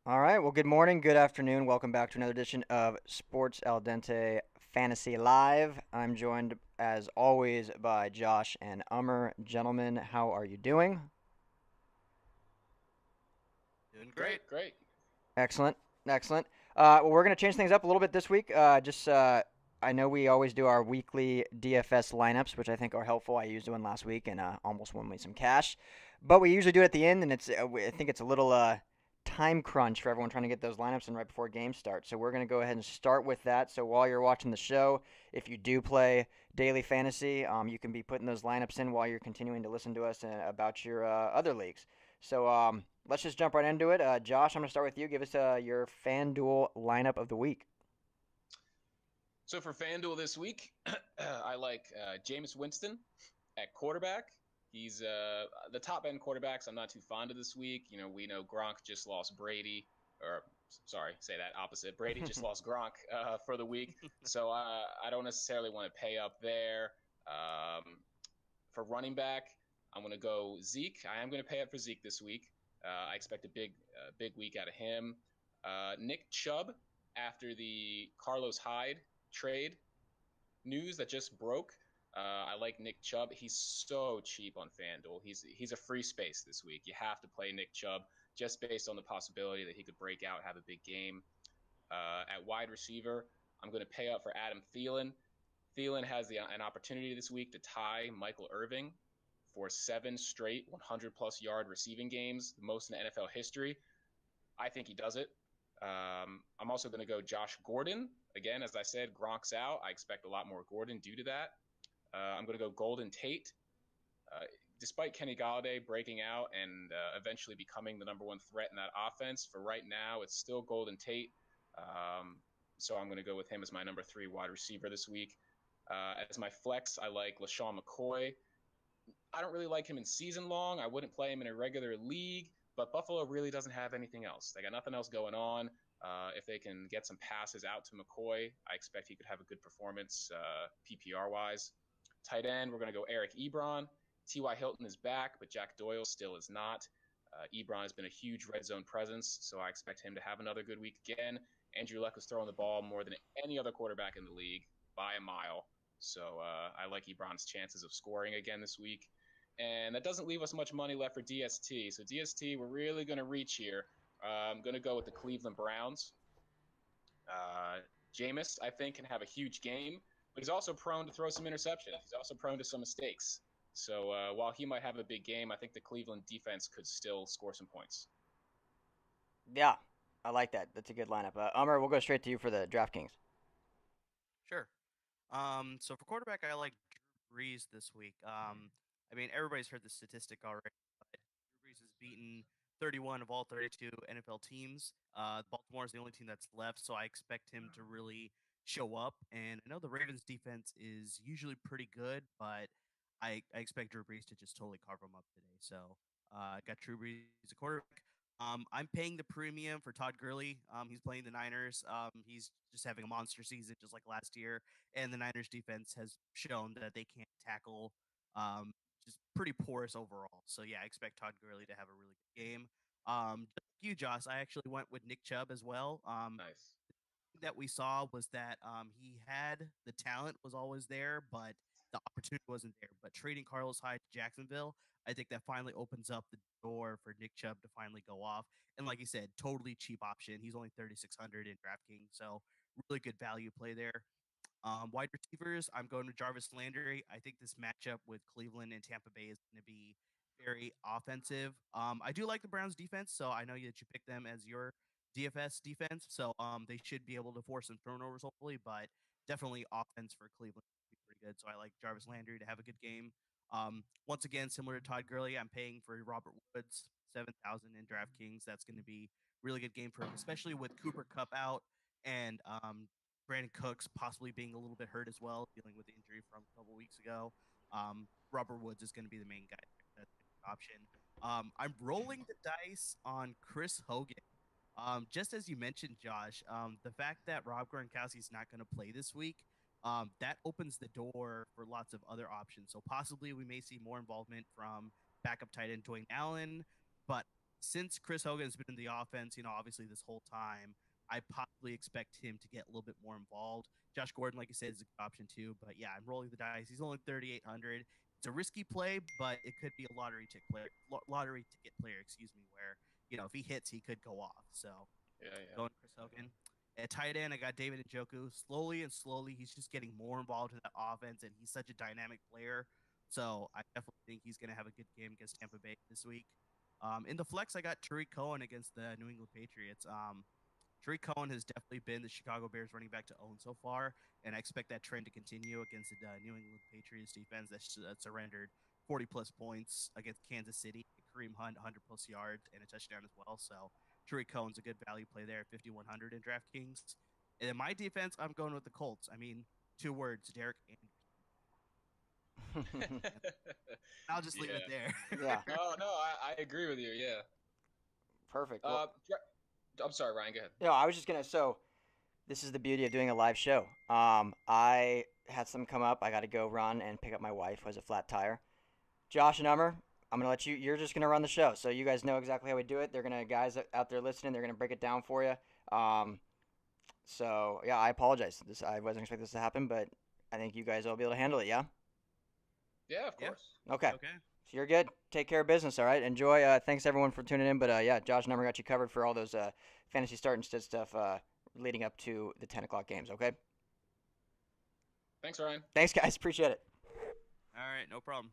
All right. Well, good morning, good afternoon. Welcome back to another edition of Sports Al Dente Fantasy Live. I'm joined, as always, by Josh and Ummer. Gentlemen, how are you doing? Doing great. Great, great. Excellent. Excellent. Well, we're going to change things up a little bit this week. I know we always do our weekly DFS lineups, which I think are helpful. I used one last week and almost won me some cash. But we usually do it at the end, and I think it's a little time crunch for everyone trying to get those lineups in right before games start. So we're going to go ahead and start with that. So while you're watching the show, if you do play daily fantasy, you can be putting those lineups in while you're continuing to listen to us about your other leagues. So let's just jump right into it. Josh, I'm going to start with you. Give us your FanDuel lineup of the week. So for FanDuel this week, I like Jameis Winston at quarterback. He's the top end quarterbacks. I'm not too fond of this week. We know Gronk just lost Brady, or sorry, say that opposite. Brady just lost Gronk for the week, so I don't necessarily want to pay up there. For running back, I'm going to go Zeke. I am going to pay up for Zeke this week. I expect a big week out of him. Nick Chubb after the Carlos Hyde trade news that just broke. I like Nick Chubb. He's so cheap on FanDuel. He's a free space this week. You have to play Nick Chubb just based on the possibility that he could break out, have a big game. At wide receiver, I'm going to pay up for Adam Thielen. Thielen has an opportunity this week to tie Michael Irving for 7 straight 100 plus yard receiving games, the most in NFL history. I think he does it. I'm also going to go Josh Gordon. Again, as I said, Gronk's out. I expect a lot more Gordon due to that. I'm going to go Golden Tate. Uh, Despite Kenny Galladay breaking out and eventually becoming the number one threat in that offense, for right now, it's still Golden Tate. Um, so I'm going to go with him as my number 3 wide receiver this week. As my flex, I like LaShawn McCoy. I don't really like him in season long. I wouldn't play him in a regular league, but Buffalo really doesn't have anything else. They got nothing else going on. If they can get some passes out to McCoy, I expect he could have a good performance PPR wise. Tight end, we're going to go Eric Ebron. T.Y. Hilton is back, but Jack Doyle still is not. Ebron has been a huge red zone presence, so I expect him to have another good week again. Andrew Luck is throwing the ball more than any other quarterback in the league by a mile. So I like Ebron's chances of scoring again this week. And that doesn't leave us much money left for DST. So DST, we're really going to reach here. I'm going to go with the Cleveland Browns. Uh, Jameis, I think, can have a huge game, but he's also prone to throw some interceptions. He's also prone to some mistakes. So while he might have a big game, I think the Cleveland defense could still score some points. Yeah, I like that. That's a good lineup. Ummer, we'll go straight to you for the DraftKings. Sure. So for quarterback, I like Drew Brees this week. I mean, everybody's heard the statistic already, but Drew Brees has beaten 31 of all 32 NFL teams. Baltimore is the only team that's left, so I expect him to really show up. And I know the Ravens defense is usually pretty good, but I expect Drew Brees to just totally carve him up today. So I got Drew Brees as a quarterback. I'm paying the premium for Todd Gurley. He's playing the Niners. He's just having a monster season, just like last year. And the Niners defense has shown that they can't tackle. Um, just pretty porous overall. So yeah, I expect Todd Gurley to have a really good game. Just like you, Josh, I actually went with Nick Chubb as well. Nice. That we saw was that he had the talent was always there, but the opportunity wasn't there. But trading Carlos Hyde to Jacksonville, I think that finally opens up the door for Nick Chubb to finally go off. And like you said, totally cheap option. He's only 3,600 in DraftKings, so really good value play there. Wide receivers, I'm going to Jarvis Landry. I think this matchup with Cleveland and Tampa Bay is going to be very offensive. I do like the Browns defense, so I know that you picked them as your DFS defense. So they should be able to force some turnovers, hopefully, but definitely offense for Cleveland would be pretty good. So I like Jarvis Landry to have a good game. Once again, similar to Todd Gurley, I'm paying for Robert Woods, 7,000 in DraftKings. That's going to be really good game for him, especially with Cooper Cup out and Brandon Cooks possibly being a little bit hurt as well, dealing with the injury from a couple weeks ago. Robert Woods is going to be the main guy. That's an option. I'm rolling the dice on Chris Hogan. Just as you mentioned, Josh, the fact that Rob Gronkowski is not going to play this week, that opens the door for lots of other options. So possibly we may see more involvement from backup tight end Dwayne Allen, but since Chris Hogan's been in the offense, obviously this whole time, I possibly expect him to get a little bit more involved. Josh Gordon, like I said, is a good option too. But yeah, I'm rolling the dice. He's only 3,800. It's a risky play, but it could be a lottery ticket player, excuse me, where if he hits, he could go off. So Yeah, yeah. going Chris Hogan. At tight end, I got David Njoku. Slowly and slowly, he's just getting more involved in that offense, and he's such a dynamic player. So I definitely think he's going to have a good game against Tampa Bay this week. In the flex, I got Tariq Cohen against the New England Patriots. Tariq Cohen has definitely been the Chicago Bears running back to own so far, and I expect that trend to continue against the New England Patriots defense that surrendered 40 plus points against Kansas City. Kareem Hunt 100 plus yards and a touchdown as well. So Tariq Cohen's a good value play there, 5,100 in DraftKings. And in my defense, I'm going with the Colts. I mean, 2 words, Derek Anderson. I'll just leave it Yeah. there. Yeah, No, I agree with you. Yeah. perfect. Well, Uh, I'm sorry, Ryan. Go ahead. I was just gonna. So this is the beauty of doing a live show. I had some come up. I got to go run and pick up my wife who has a flat tire. Josh and Ummer, I'm gonna let you. You're just gonna run the show, so you guys know exactly how we do it. They're gonna guys out there listening. They're gonna break it down for you. So yeah, I apologize. I wasn't expecting this to happen, but I think you guys will be able to handle it. Yeah. Yeah, of Yeah. course. Okay. Okay. So you're good. Take care of business. All right. Enjoy. Thanks everyone for tuning in. But yeah, Josh and Ummer got you covered for all those fantasy start and sit stuff leading up to the 10 o'clock games. Okay. Thanks, Ryan. Thanks, guys. Appreciate it. All right. No problem.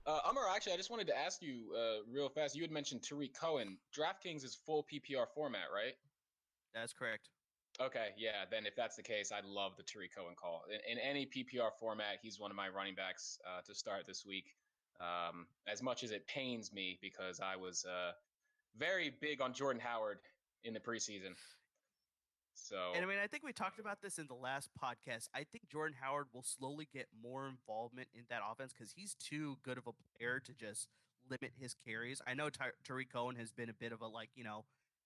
Umar, actually, I just wanted to ask you real fast. You had mentioned Tariq Cohen. DraftKings is full PPR format, right? That's correct. Okay, yeah. Then if that's the case, I'd love the Tariq Cohen call. In any PPR format, he's one of my running backs to start this week. As much as it pains me because I was very big on Jordan Howard in the preseason. And So I mean, I think we talked about this in the last podcast. I think Jordan Howard will slowly get more involvement in that offense because he's too good of a player to just limit his carries. I know Tariq Cohen has been a bit of a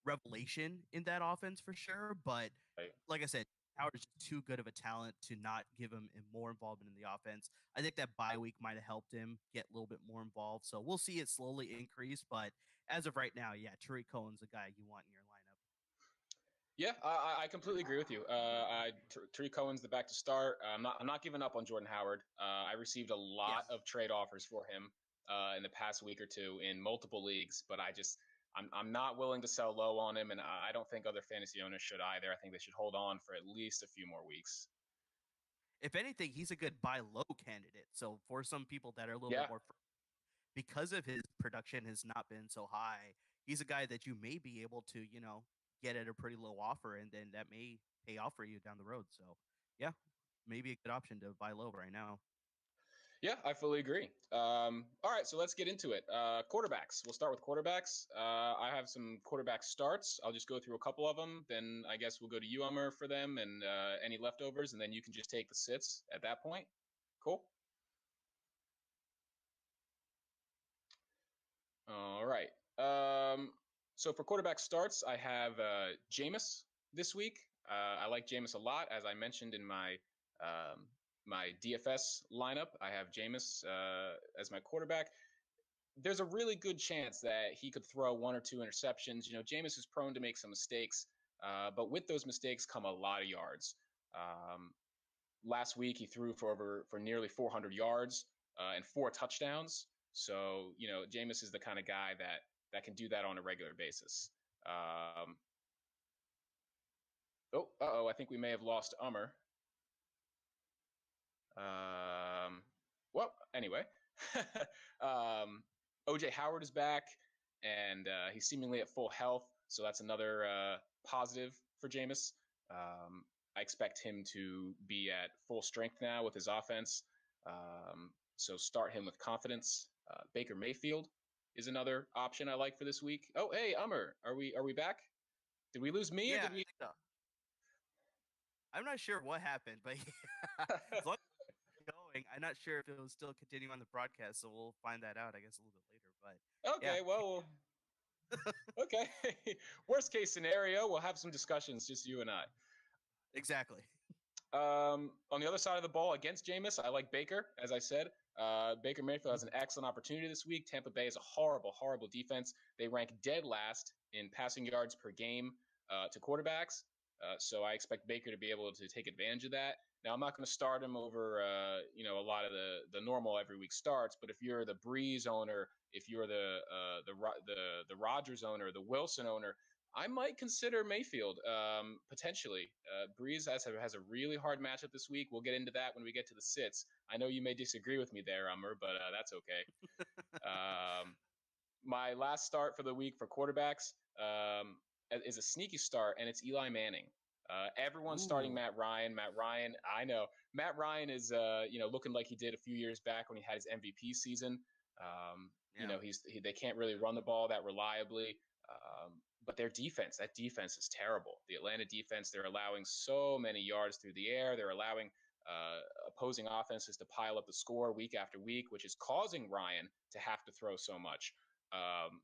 revelation in that offense for sure, but right. like I said, Howard is just too good of a talent to not give him more involvement in the offense. I think that bye week might have helped him get a little bit more involved. So we'll see it slowly increase, but as of right now, yeah, Tariq Cohen's a guy you want in your lineup. Yeah, I completely agree with you. Tariq Cohen's the back to start. I'm not giving up on Jordan Howard. I received a Yeah. lot of trade offers for him in the past week or two in multiple leagues, but I'm not willing to sell low on him, and I don't think other fantasy owners should either. I think they should hold on for at least a few more weeks. If anything, he's a good buy low candidate. So for some people that are a little Yeah, bit more, because of his production has not been so high, he's a guy that you may be able to, get at a pretty low offer, and then that may pay off for you down the road. So yeah, maybe a good option to buy low right now. yeah, I fully agree. All right, so let's get into it. Quarterbacks. We'll start with quarterbacks. I have some quarterback starts. I'll just go through a couple of them. Then I guess we'll go to you, Ummer, for them and any leftovers, and then you can just take the sits at that point. Cool. All right. So for quarterback starts, I have Jameis this week. I like Jameis a lot, as I mentioned in my DFS lineup. I have Jameis as my quarterback. There's a really good chance that he could throw 1 or 2 interceptions. Jameis is prone to make some mistakes, but with those mistakes come a lot of yards. Um, Last week he threw for nearly 400 yards and 4 touchdowns. So Jameis is the kind of guy that can do that on a regular basis. I think we may have lost Ummer. Well, anyway, OJ Howard is back, and he's seemingly at full health. So that's another positive for Jameis. I expect him to be at full strength now with his offense. So start him with confidence. Baker Mayfield is another option I like for this week. Oh, hey, Ummer, are we back? Did we lose me or Yeah, did I we? think so. I'm not sure what happened, but as long as it's going, I'm not sure if it was still continuing on the broadcast. So we'll find that out, I guess, a little bit later. But yeah, Okay, well, okay. Worst case scenario, we'll have some discussions, just you and I. exactly. On the other side of the ball against Jameis, I like Baker, as I said. Baker Mayfield has an excellent opportunity this week. Tampa Bay is a horrible, horrible defense. They rank dead last in passing yards per game to quarterbacks. So I expect Baker to be able to take advantage of that. Now I'm not going to start him over, a lot of the normal every week starts. But if you're the Breeze owner, if you're the Rodgers owner, the Wilson owner, I might consider Mayfield potentially. Breeze has a really hard matchup this week. We'll get into that when we get to the sits. I know you may disagree with me there, Ummer, but that's okay. Um, my last start for the week for quarterbacks is a sneaky start, and it's Eli Manning. Everyone's starting Ooh, Matt Ryan. Matt Ryan, I know. Matt Ryan is, looking like he did a few years back when he had his MVP season. yeah. They can't really run the ball that reliably. But their defense, that defense is terrible. The Atlanta defense, they're allowing so many yards through the air. They're allowing opposing offenses to pile up the score week after week, which is causing Ryan to have to throw so much.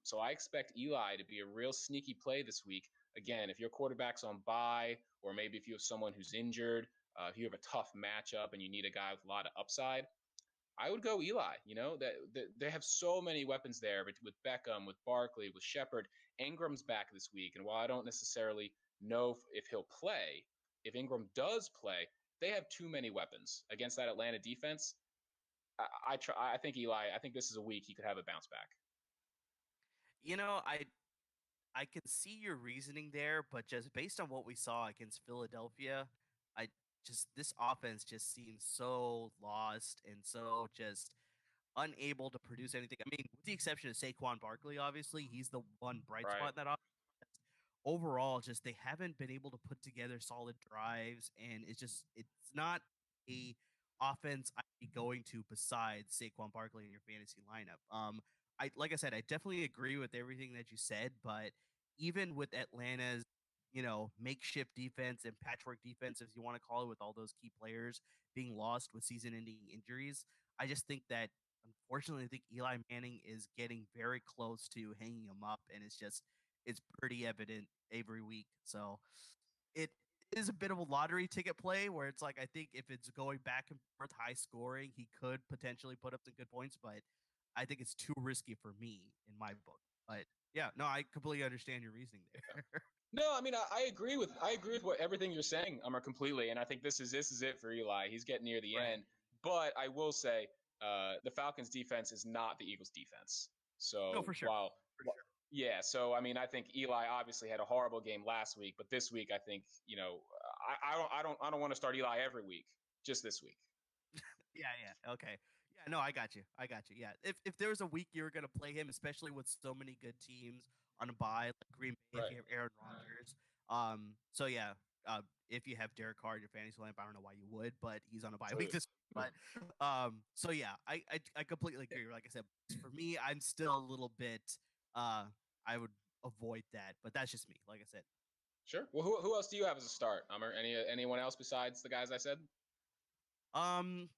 So I expect Eli to be a real sneaky play this week. Again, if your quarterback's on bye, or maybe if you have someone who's injured, if you have a tough matchup and you need a guy with a lot of upside, I would go Eli. That they have so many weapons there, but with Beckham, with Barkley, with Shepard. Ingram's back this week, and while I don't necessarily know if he'll play, if Ingram does play, they have too many weapons against that Atlanta defense. I think Eli. I think this is a week he could have a bounce back. You know, I can see your reasoning there, but just based on what we saw against Philadelphia, I just this offense just seems so lost and so just unable to produce anything. I mean, with the exception of Saquon Barkley, obviously, he's the one bright Right. spot in that offense. Overall, just they haven't been able to put together solid drives, and it's not a offense I'd be going to besides Saquon Barkley in your fantasy lineup. I like I said, I definitely agree with everything that you said, but even with Atlanta's makeshift defense and patchwork defense, as you want to call it, with all those key players being lost with season-ending injuries, I just think that unfortunately, I think Eli Manning is getting very close to hanging him up, and it's pretty evident every week. So it is a bit of a lottery ticket play where it's like I think if it's going back and forth high scoring, he could potentially put up some good points, but I think it's too risky for me in my book. But yeah, no, I completely understand your reasoning there. No, I mean I agree with what everything you're saying, Umar, completely, and I think this is it for Eli. He's getting near the Right. end, but I will say the Falcons' defense is not the Eagles' defense. No, So for sure. For sure. yeah, so I mean I think Eli obviously had a horrible game last week, but this week I think I don't want to start Eli every week, just this week. Yeah, yeah. Okay. Yeah, no, I got you. I got you. Yeah. If there was a week you were gonna play him, especially with so many good teams on a bye, like Green Bay, if Right. you have Aaron Rodgers. So yeah, if you have Derek Carr in your fantasy lineup, I don't know why you would, but he's on a bye week True. this week. But so yeah, I completely agree. Like I said, for me, I'm still a little bit I would avoid that, but that's just me. Like I said. Sure. Well, who else do you have as a start, Umar? Anyone else besides the guys I said? Um,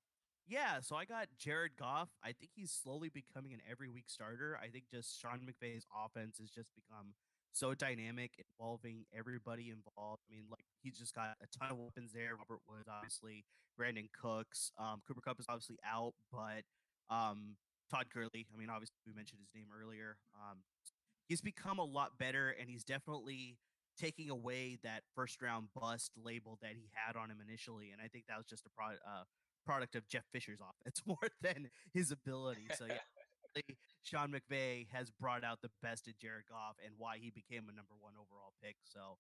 yeah, so I got Jared Goff. I think he's slowly becoming an every week starter. I think just Sean McVay's offense has just become so dynamic, involving everybody involved. I mean, like he's just got a ton of weapons there. Robert Woods, obviously, Brandon Cooks, Cooper Cup is obviously out, but um, Todd Gurley. I mean, obviously we mentioned his name earlier. He's become a lot better, and he's definitely taking away that first round bust label that he had on him initially. And I think that was just a product of Jeff Fisher's offense more than his ability. So yeah, Sean McVay has brought out the best in Jared Goff and why he became a number one overall pick. So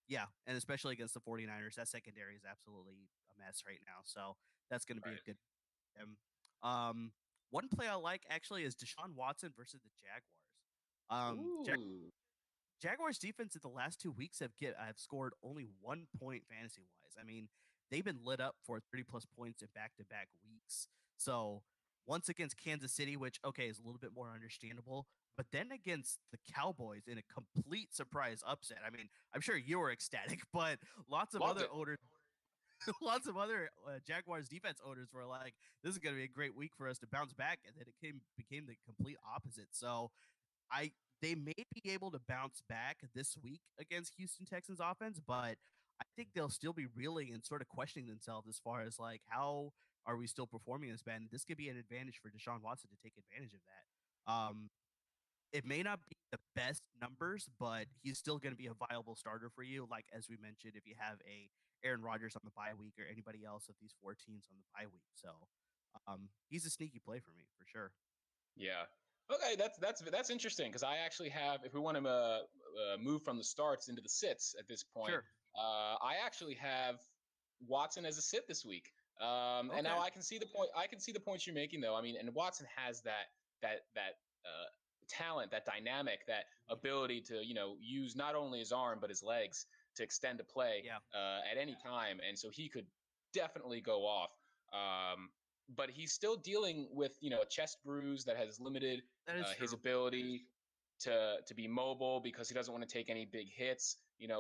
yeah, and especially against the 49ers, that secondary is absolutely a mess right now. So that's going to be a Right. good um one play I like actually is Deshaun Watson versus the Jaguars. Um, Ooh. Jaguars defense in the last 2 weeks have scored only 1 point fantasy wise. I mean, they've been lit up for 30 plus points in back to back weeks. So once against Kansas City, which okay is a little bit more understandable, but then against the Cowboys in a complete surprise upset. I mean, I'm sure you were ecstatic, but lots of Loved other it. owners, lots of other Jaguars defense owners were like, "This is going to be a great week for us to bounce back," and then it became the complete opposite. So I they may be able to bounce back this week against Houston Texans offense, but I think they'll still be reeling and sort of questioning themselves as far as like how are we still performing this bad? And this could be an advantage for Deshaun Watson to take advantage of that. It may not be the best numbers, but he's still going to be a viable starter for you. Like as we mentioned, if you have a Aaron Rodgers on the bye week or anybody else of these four teams on the bye week, so he's a sneaky play for me for sure. Yeah. Okay, that's interesting because I actually have, if we want to move from the starts into the sits at this point, Sure. I actually have Watson as a sit this week. And now Okay. I can see the point. I can see the points you're making, though. I mean, and Watson has that uh, talent, that dynamic, that ability to use not only his arm but his legs to extend a play Yeah, at any time, and so he could definitely go off. But he's still dealing with a chest bruise that has limited that is his true. ability to be mobile because he doesn't want to take any big hits.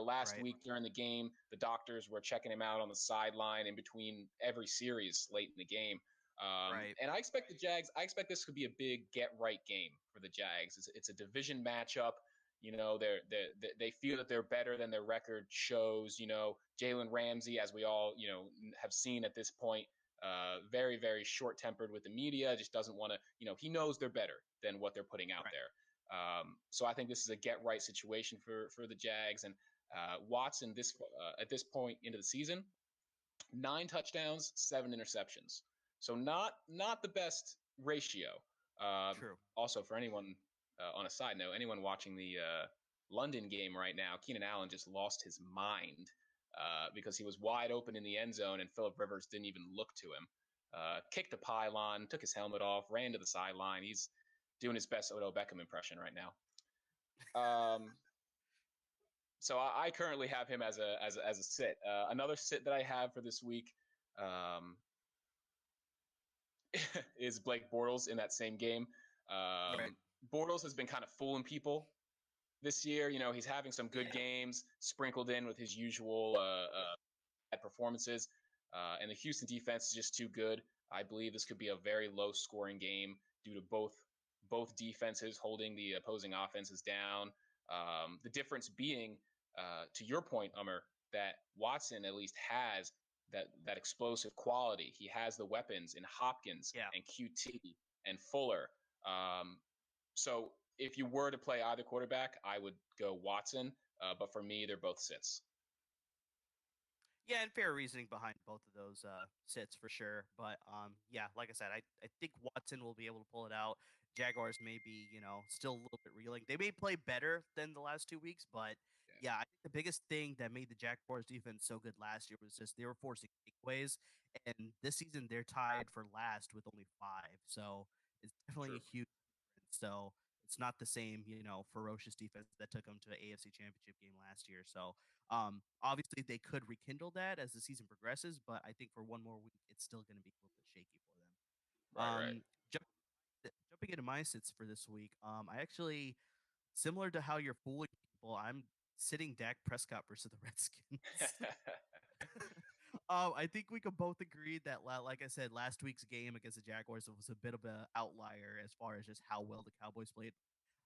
Last Right. week during the game, the doctors were checking him out on the sideline in between every series late in the game. Right. And I expect the Jags. I expect this could be a big get right game for the Jags. It's a division matchup. They feel that they're better than their record shows. Jalen Ramsey, as we all have seen at this point, very, very short tempered with the media, just doesn't want to, he knows they're better than what they're putting out Right. there. So I think this is a get right situation for the Jags. And Watson, at this point into the season, 9 touchdowns, 7 interceptions. So not the best ratio. True. Also, for anyone on a side note, anyone watching the London game right now, Keenan Allen just lost his mind because he was wide open in the end zone and Philip Rivers didn't even look to him. Kicked a pylon, took his helmet off, ran to the sideline. He's doing his best Odell Beckham impression right now. Um, so I currently have him as a sit. Another sit that I have for this week um, is Blake Bortles in that same game. Right. Bortles has been kind of fooling people this year. He's having some good Yeah. games sprinkled in with his usual bad performances, and the Houston defense is just too good. I believe this could be a very low scoring game due to both defenses holding the opposing offenses down. The difference being, to your point, Ummer, that Watson at least has that explosive quality. He has the weapons in Hopkins Yeah. and QT and Fuller. Um, so if you were to play either quarterback, I would go Watson. But for me, they're both sits. Yeah, and fair reasoning behind both of those sits for sure. But yeah, like I said, I think Watson will be able to pull it out. Jaguars may be, still a little bit reeling. They may play better than the last 2 weeks, but Yeah, yeah, I think the biggest thing that made the Jaguars defense so good last year was just they were forcing takeaways. And this season they're tied for last with only 5. So it's definitely a true. huge difference. So it's not the same, ferocious defense that took them to the AFC Championship game last year. So obviously, they could rekindle that as the season progresses, but I think for one more week, it's still going to be a little bit shaky for them. Right, right. Jumping into my sits for this week, I actually, similar to how you're fooling people, I'm sitting Dak Prescott versus the Redskins. I think we could both agree that, like I said, last week's game against the Jaguars was a bit of an outlier as far as just how well the Cowboys played.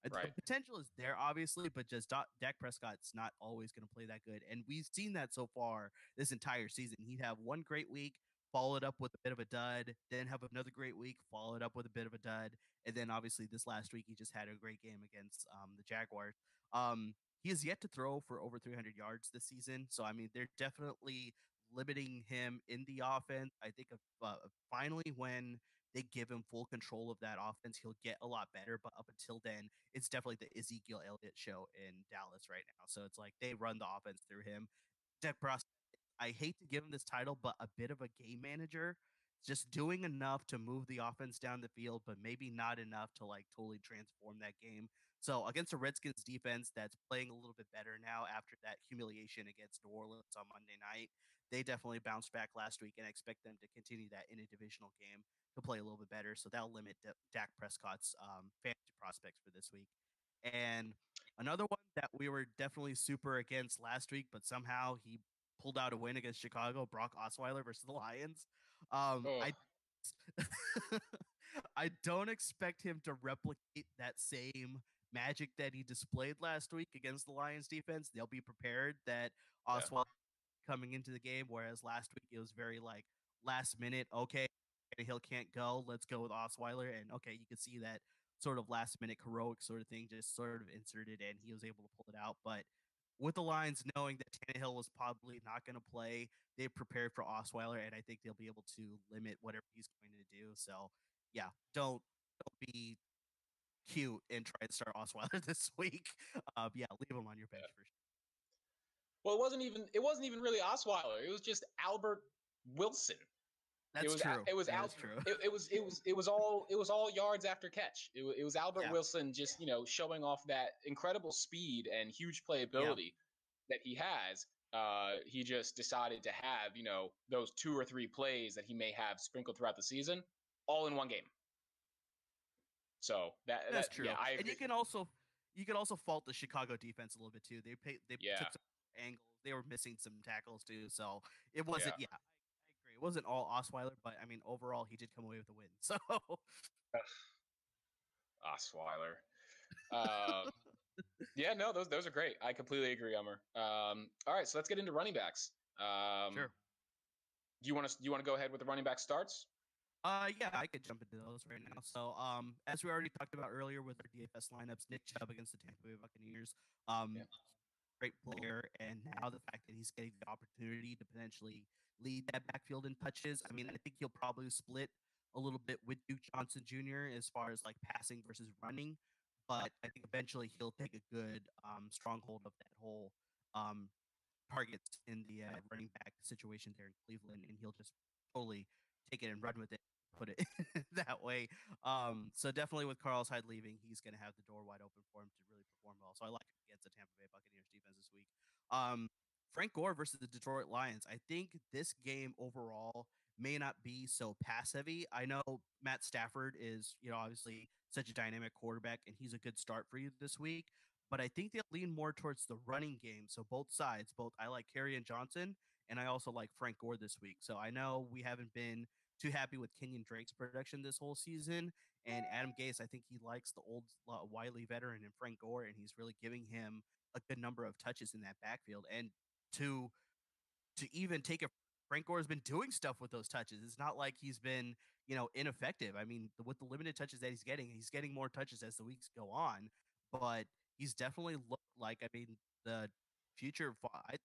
The Right. potential is there, obviously, but just Dak Prescott's not always going to play that good. And we've seen that so far this entire season. He'd have one great week, follow it up with a bit of a dud, then have another great week, follow it up with a bit of a dud. And then obviously this last week, he just had a great game against the Jaguars. He has yet to throw for over 300 yards this season. So, I mean, they're definitely limiting him in the offense. I think finally when they give him full control of that offense, he'll get a lot better. But up until then, it's definitely the Ezekiel Elliott show in Dallas right now. So it's like they run the offense through him. Dak Prescott, I hate to give him this title, but a bit of a game manager, just doing enough to move the offense down the field, but maybe not enough to like totally transform that game. So against a Redskins defense that's playing a little bit better now after that humiliation against New Orleans on Monday night, they definitely bounced back last week, and I expect them to continue that in a divisional game to play a little bit better. So that'll limit Dak Prescott's fantasy prospects for this week. And another one that we were definitely super against last week, but somehow he pulled out a win against Chicago, Brock Osweiler versus the Lions. Oh, I I don't expect him to replicate that same magic that he displayed last week against the Lions defense. They'll be prepared that yeah. Osweiler coming into the game, whereas last week it was very like last minute. Okay, Hill can't go. Let's go with Osweiler, and okay, you can see that sort of last minute heroic sort of thing just sort of inserted in. He was able to pull it out, but with the Lions knowing that Tannehill was probably not going to play, they prepared for Osweiler, and I think they'll be able to limit whatever he's going to do. So, yeah, don't be cute and try to start Osweiler this week. Yeah, leave him on your bench Yeah. for sure. Well, it wasn't even really Osweiler. It was just Albert Wilson. It That's was true. it was That is Al, true. it was all yards after catch. It was Albert Yeah. Wilson just showing off that incredible speed and huge Yeah. playability that he has. He just decided to have those 2 or 3 plays that he may have sprinkled throughout the season, all in one game. So That's yeah, true. I And agree. you can also fault the Chicago defense a little bit too. They Yeah, took some angles. They were missing some tackles too. So it wasn't. yeah. Yeah, I agree. It wasn't all Osweiler, but I mean overall he did come away with a win. So Osweiler. Um, yeah, no, those are great. I completely agree, Ummer. All right, so let's get into running backs. sure. Do you want to go ahead with the running back starts? Yeah, I could jump into those right now. So, as we already talked about earlier with our DFS lineups, Nick Chubb against the Tampa Bay Buccaneers, Yeah. great player, and now the fact that he's getting the opportunity to potentially lead that backfield in touches. I mean, I think he'll probably split a little bit with Duke Johnson Jr. as far as like passing versus running, but I think eventually he'll take a good stronghold of that whole um, targets in the running back situation there in Cleveland, and he'll just totally take it and run with it. Put it that way. So definitely with Carlos Hyde leaving, he's going to have the door wide open for him to really perform well. So I like him against the Tampa Bay Buccaneers defense this week. Um, Frank Gore versus the Detroit Lions. I think this game overall may not be so pass heavy. I know Matt Stafford is, obviously such a dynamic quarterback, and he's a good start for you this week, but I think they'll lean more towards the running game. So both sides, both I like Kerryon Johnson and I also like Frank Gore this week. So I know we haven't been too happy with Kenyon Drake's production this whole season, and Adam Gase, I think he likes the old wily veteran and Frank Gore, and he's really giving him a good number of touches in that backfield. And to even take a Frank Gore has been doing stuff with those touches. It's not like he's been, ineffective. I mean, with the limited touches that he's getting more touches as the weeks go on, but he's definitely looked like, I mean, the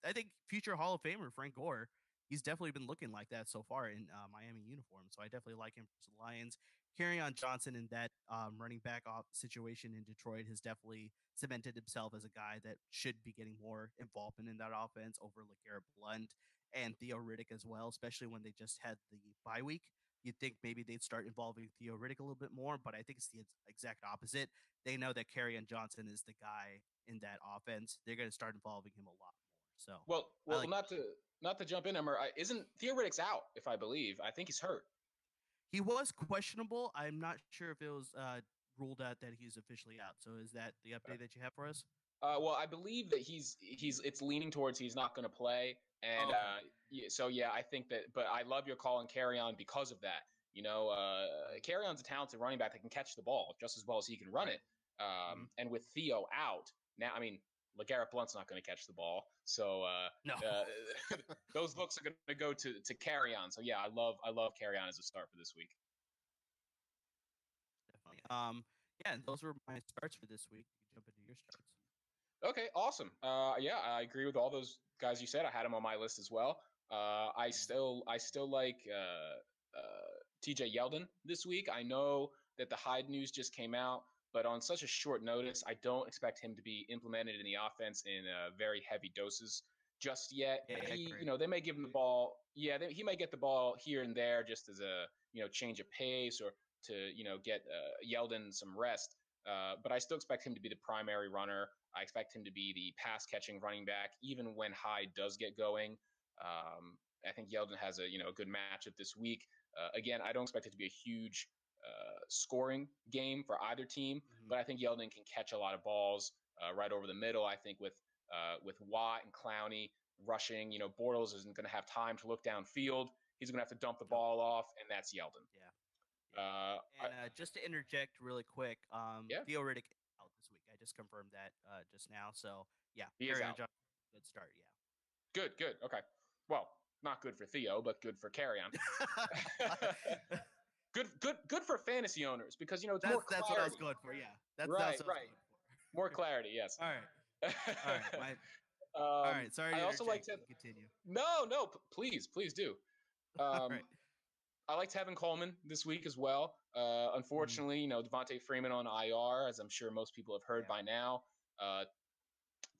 I think future Hall of Famer Frank Gore, he's definitely been looking like that so far in Miami uniform. So I definitely like him for the Lions. On Johnson in that running back situation in Detroit has definitely cemented himself as a guy that should be getting more involvement in that offense over LeGarrette Blunt and Theo Riddick as well, especially when they just had the bye week. You'd think maybe they'd start involving Theo Riddick a little bit more, but I think it's the exact opposite. They know that Kerryon Johnson is the guy in that offense. They're going to start involving him a lot more. So Well, I well, like. not to jump in, Ummer. Isn't Theo Riddick's out? If I believe, I think he's hurt. He was questionable. I'm not sure if it was ruled out that he's officially out. So is that the update that you have for us? Well, I believe that it's leaning towards he's not going to play, and Oh, okay. so yeah, I think that. But I love your call on Carry On because of that. Carry On's a talented running back that can catch the ball just as well as he can run Right. it. Mm-hmm. And with Theo out now, I mean, LeGarrette Blunt's not going to catch the ball, so No. those looks are going to go to Carry On. So yeah, I love Carry On as a start for this week. Definitely. Yeah, and those were my starts for this week. You can jump into your starts. Okay, awesome. Yeah, I agree with all those guys you said. I had them on my list as well. I still like TJ Yeldon this week. I know that the Hyde news just came out, but on such a short notice, I don't expect him to be implemented in the offense in very heavy doses just yet. Yeah, I He, agree. they may give him the ball. Yeah, he may get the ball here and there just as a change of pace or to get Yeldon some rest. But I still expect him to be the primary runner. I expect him to be the pass catching running back, even when Hyde does get going. I think Yeldon has a good matchup this week. Again, I don't expect it to be a huge scoring game for either team, Mm-hmm. but I think Yeldon can catch a lot of balls right over the middle. I think with Watt and Clowney rushing, Bortles isn't going to have time to look downfield. He's going to have to dump the Nope. ball off, and that's Yeldon. Yeah. Yeah. And just to interject really quick, Yeah, Theo Riddick is out this week. I just confirmed that just now. So yeah, he is Kerryon out. Johnson, good start. Yeah. Good. Okay. Well, not good for Theo, but good for Carrion. Good for fantasy owners because it's more That's what I was clarity. going for. Yeah, that's what I Right, was right. going for. More clarity, yes. All right, all right, all right. Sorry I to also like interject. to. Continue. No, please do. All right. I like Tevin Coleman this week as well. Mm, Unfortunately, Devontae Freeman on IR, as I'm sure most people have heard yeah. by now. Uh,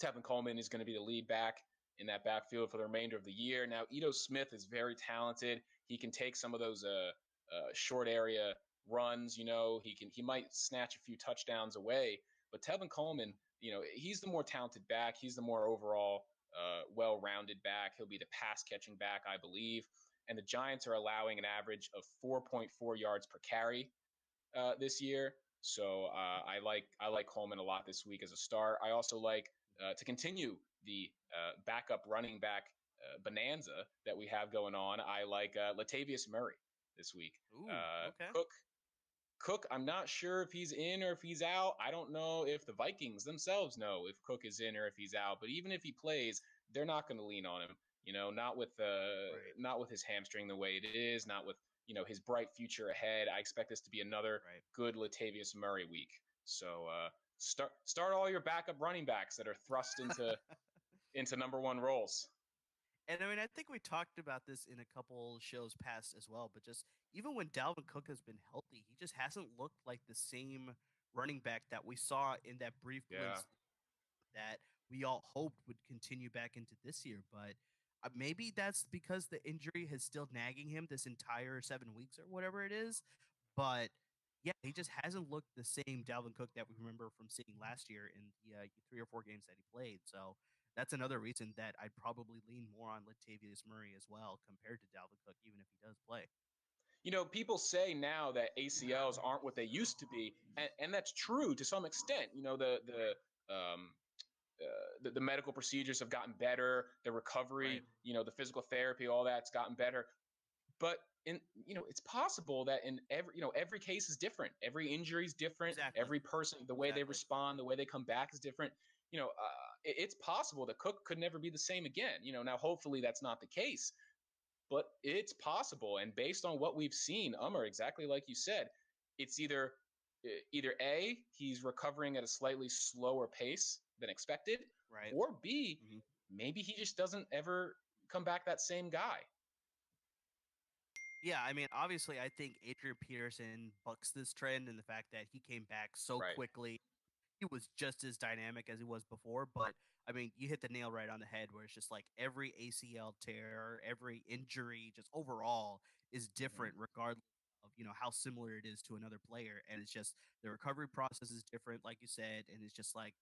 Tevin Coleman is going to be the lead back in that backfield for the remainder of the year. Now, Ito Smith is very talented. He can take some of those short area runs. He might snatch a few touchdowns away. But Tevin Coleman, he's the more talented back. He's the more overall well-rounded back. He'll be the pass catching back, I believe. And the Giants are allowing an average of 4.4 yards per carry this year. So I like Coleman a lot this week as a start. I also like to continue the backup running back bonanza that we have going on. I like Latavius Murray this week. Ooh. Okay. Cook, I'm not sure if he's in or if he's out. I don't know if the Vikings themselves know if Cook is in or if he's out. But even if he plays, they're not going to lean on him. Not with Right. not with his hamstring the way it is, not with his bright future ahead. I expect this to be another Right. good Latavius Murray week. So start all your backup running backs that are thrust into number one roles. And I mean, I think we talked about this in a couple shows past as well, but just even when Dalvin Cook has been healthy, he just hasn't looked like the same running back that we saw in that brief Yeah. glimpse that we all hoped would continue back into this year. But maybe that's because the injury has still nagging him this entire 7 weeks or whatever it is. But yeah, he just hasn't looked the same Dalvin Cook that we remember from seeing last year in the 3 or 4 games that he played. So that's another reason that I'd probably lean more on Latavius Murray as well compared to Dalvin Cook, even if he does play. People say now that ACLs aren't what they used to be, and that's true to some extent. The medical procedures have gotten better, the recovery, Right. the physical therapy, all that's gotten better. But it's possible that in every case is different. Every injury is different. Exactly. Every person, the way they Exactly. respond, the way they come back is different. It's possible that Cook could never be the same again. Now hopefully that's not the case, but it's possible. And based on what we've seen, exactly like you said, it's either A, he's recovering at a slightly slower pace than expected, Right. or B, Mm-hmm. maybe he just doesn't ever come back that same guy. Yeah, I mean, obviously, I think Adrian Peterson bucks this trend and the fact that he came back so Right. quickly. He was just as dynamic as he was before. But I mean, you hit the nail right on the head where it's just like every ACL tear, every injury, just overall is different, Mm-hmm. regardless of how similar it is to another player. And it's just the recovery process is different, like you said, and it's just like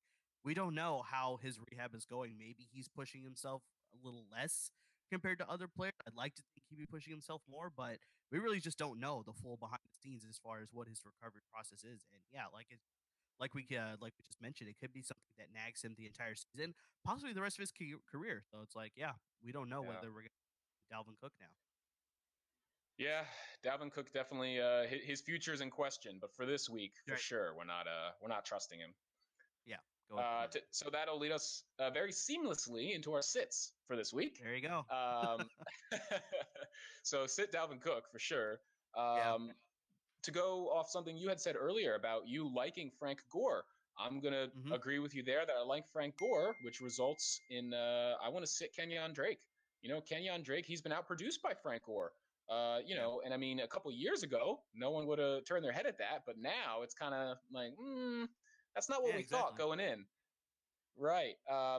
we don't know how his rehab is going. Maybe he's pushing himself a little less compared to other players. I'd like to think he'd be pushing himself more, but we really just don't know the full behind the scenes as far as what his recovery process is. And yeah, like we just mentioned, it could be something that nags him the entire season, possibly the rest of his career. So it's like, yeah, we don't know Yeah. whether we're going to Dalvin Cook now. Yeah, Dalvin Cook definitely his future is in question, but for this week, for Right. sure, we're not trusting him. Yeah, going forward. So that'll lead us very seamlessly into our sits for this week. There you go. So sit Dalvin Cook for sure. Yeah. To go off something you had said earlier about you liking Frank Gore, I'm gonna Mm-hmm. agree with you there that I like Frank Gore, which results in I want to sit Kenyon Drake. Kenyon Drake, he's been outproduced by Frank Gore. Yeah. And I mean, a couple years ago, no one would have turned their head at that, but now it's kind of like, that's not what Yeah, we thought exactly. going in. Right.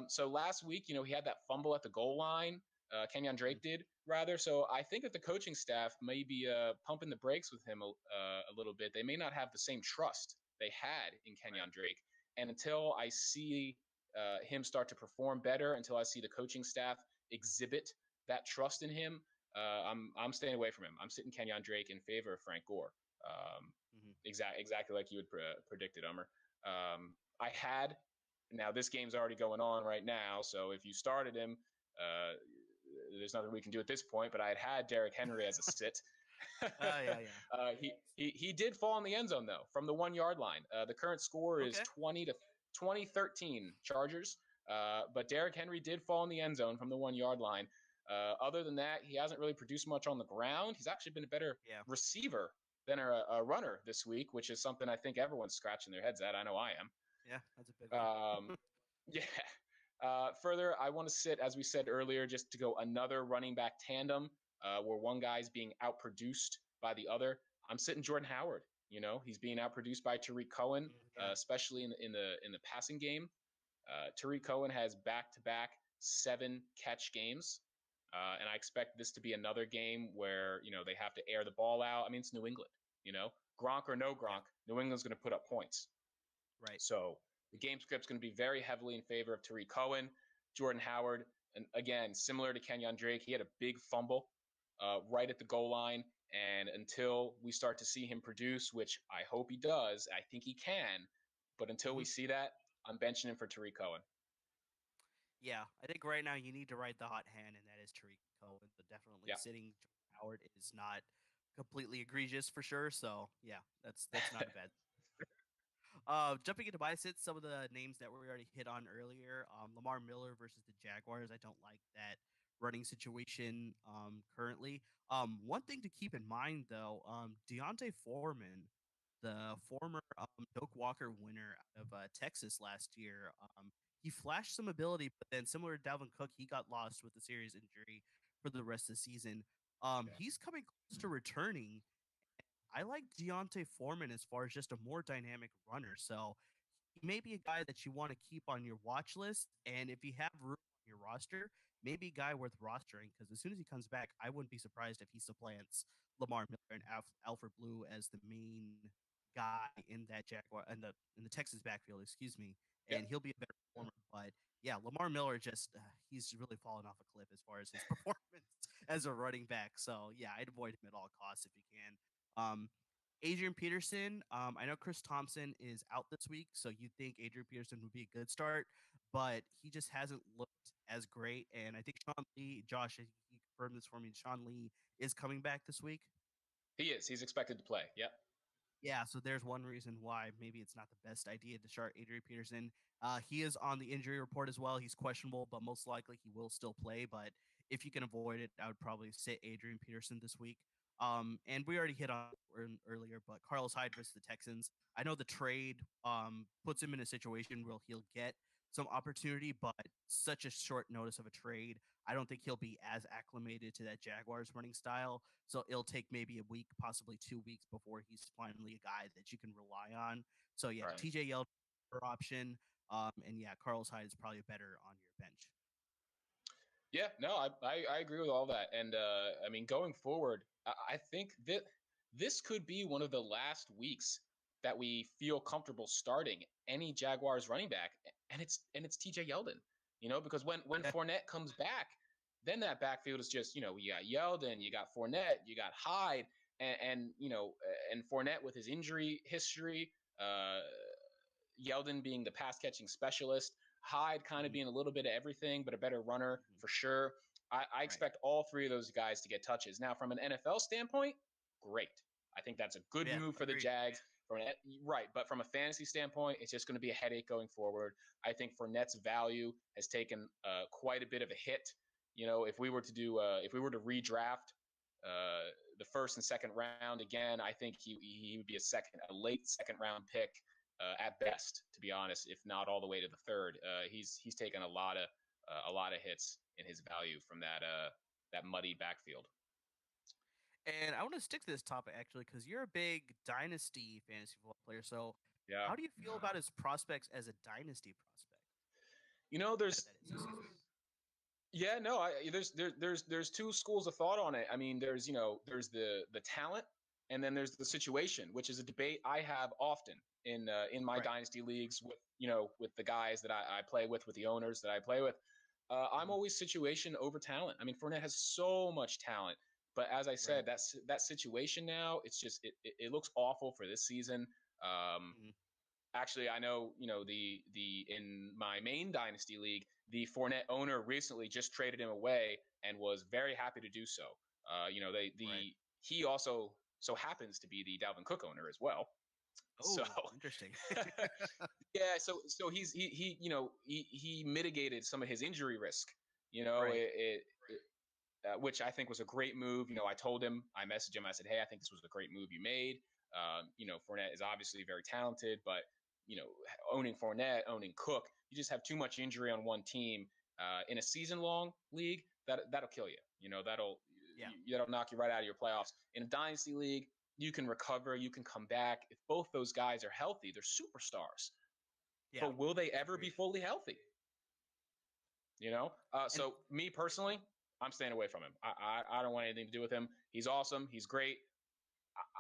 So last week, he had that fumble at the goal line. Kenyon Mm-hmm. Drake did rather. So I think that the coaching staff may be pumping the brakes with him a little bit. They may not have the same trust they had in Right. Kenyon Drake. And until I see him start to perform better, until I see the coaching staff exhibit that trust in him, I'm staying away from him. I'm sitting Kenyon Drake in favor of Frank Gore. Um, Mm-hmm. exactly like you had predicted, Ummer. I had Now this game's already going on right now, so if you started him, uh, there's nothing we can do at this point. But I had Derrick Henry as a sit. Yeah, yeah. He did fall in the end zone though from the 1 yard line. The current score is Okay. 20-13 Chargers. But Derrick Henry did fall in the end zone from the 1 yard line. Other than that, he hasn't really produced much on the ground. He's actually been a better Yeah. receiver than a runner this week, which is something I think everyone's scratching their heads at. I know I am. Yeah, that's a big one. Yeah. Further, I want to sit, as we said earlier, just to go another running back tandem where one guy's being outproduced by the other. I'm sitting Jordan Howard. He's being outproduced by Tariq Cohen, Yeah. especially in the passing game. Tariq Cohen has back-to-back 7-catch games, and I expect this to be another game where they have to air the ball out. I mean, it's New England. Gronk or no Yeah. Gronk, New England's going to put up points. Right. So the game script's going to be very heavily in favor of Tariq Cohen, Jordan Howard, and again, similar to Kenyon Drake, he had a big fumble right at the goal line. And until we start to see him produce, which I hope he does, I think he can. But until we see that, I'm benching him for Tariq Cohen. Yeah, I think right now you need to ride the hot hand, and that is Tariq Cohen. So definitely Yeah. sitting Jordan Howard is not completely egregious for sure. So yeah, that's not a bad. Jumping into my sits, some of the names that we already hit on earlier. Lamar Miller versus the Jaguars. I don't like that running situation currently. One thing to keep in mind though, Deontay Foreman, the former Doak Walker winner out of Texas last year, he flashed some ability, but then similar to Dalvin Cook, he got lost with a serious injury for the rest of the season. He's coming close to returning. I like Deontay Foreman as far as just a more dynamic runner. So he may be a guy that you want to keep on your watch list. And if you have room on your roster, maybe a guy worth rostering because as soon as he comes back, I wouldn't be surprised if he supplants Lamar Miller and Alfred Blue as the main guy in that Jaguar in the Texas backfield, excuse me. Yeah. And he'll be a better performer. But yeah, Lamar Miller just he's really fallen off a cliff as far as his performance as a running back. So yeah, I'd avoid him at all costs if you can. Adrian Peterson, I know Chris Thompson is out this week, so you'd think Adrian Peterson would be a good start, but he just hasn't looked as great. And I think Sean Lee, Josh, he confirmed this for me. Sean Lee is coming back this week. He is. He's expected to play. Yep. Yeah, so there's one reason why maybe it's not the best idea to start Adrian Peterson. He is on the injury report as well. He's questionable, but most likely he will still play. But if you can avoid it, I would probably sit Adrian Peterson this week. And we already hit on earlier, but Carlos Hyde versus the Texans. I know the trade puts him in a situation where he'll get some opportunity, but such a short notice of a trade. I don't think he'll be as acclimated to that Jaguars running style. So it'll take maybe a week, possibly 2 weeks before he's finally a guy that you can rely on. So yeah, Right. TJ Yeldon option. And yeah, Carlos Hyde is probably better on your bench. Yeah, no, I agree with all that. And I mean, going forward, I think that this could be one of the last weeks that we feel comfortable starting any Jaguars running back, and it's TJ Yeldon. Because when Yeah. Fournette comes back, then that backfield is just, you got Yeldon, you got Fournette, you got Hyde, and Fournette with his injury history, Yeldon being the pass catching specialist, Hyde kind of being a little bit of everything, but a better runner for sure. I expect all three of those guys to get touches. Now, from an NFL standpoint, great. I think that's a good move for the Jags. Right, but from a fantasy standpoint, it's just going to be a headache going forward. I think Fournette's value has taken quite a bit of a hit. If we were to redraft the first and second round again, I think he would be a late second round pick at best, to be honest, if not all the way to the third. He's taken a lot of hits in his value from that muddy backfield. And I want to stick to this topic actually because you're a big dynasty fantasy football player. So Yeah. how do you feel about his prospects as a dynasty prospect? There's yeah, no, there's two schools of thought on it. I mean, there's the talent, and then there's the situation, which is a debate I have often in my dynasty leagues with the guys that I play with the owners that I play with. I'm always situation over talent. I mean, Fournette has so much talent, but as I said, that situation now, it's just it looks awful for this season. Actually, I know the in my main dynasty league, the Fournette owner recently just traded him away and was very happy to do so. He also so happens to be the Dalvin Cook owner as well. Oh, interesting. Yeah, so he mitigated some of his injury risk. which I think was a great move. I told him, I messaged him, I said, hey, I think this was a great move you made. Fournette is obviously very talented, but owning Fournette, owning Cook, you just have too much injury on one team in a season-long league. That'll kill you. Yeah. That'll knock you right out of your playoffs. In a dynasty league, you can recover, you can come back. If both those guys are healthy, they're superstars. Yeah. But will they ever be Agreed. fully healthy? And So me personally, I'm staying away from him. I don't want anything to do with him. He's awesome. He's great.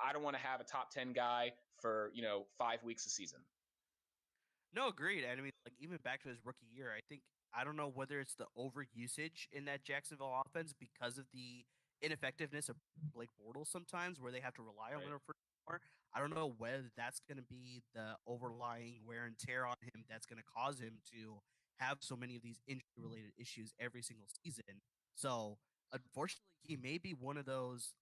I don't want to have a top 10 guy for 5 weeks a season. no, agreed. And I mean, like even back to his rookie year, I don't know whether it's the overusage in that Jacksonville offense because of the ineffectiveness of Blake Bortles sometimes, where they have to rely on Right. him for more. I don't know whether that's going to be the overlying wear and tear on him that's going to cause him to have so many of these injury-related issues every single season. So, unfortunately, he may be one of those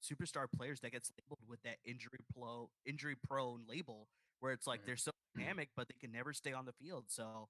superstar players that gets labeled with that injury prone label, where it's like they're so dynamic, but they can never stay on the field. So,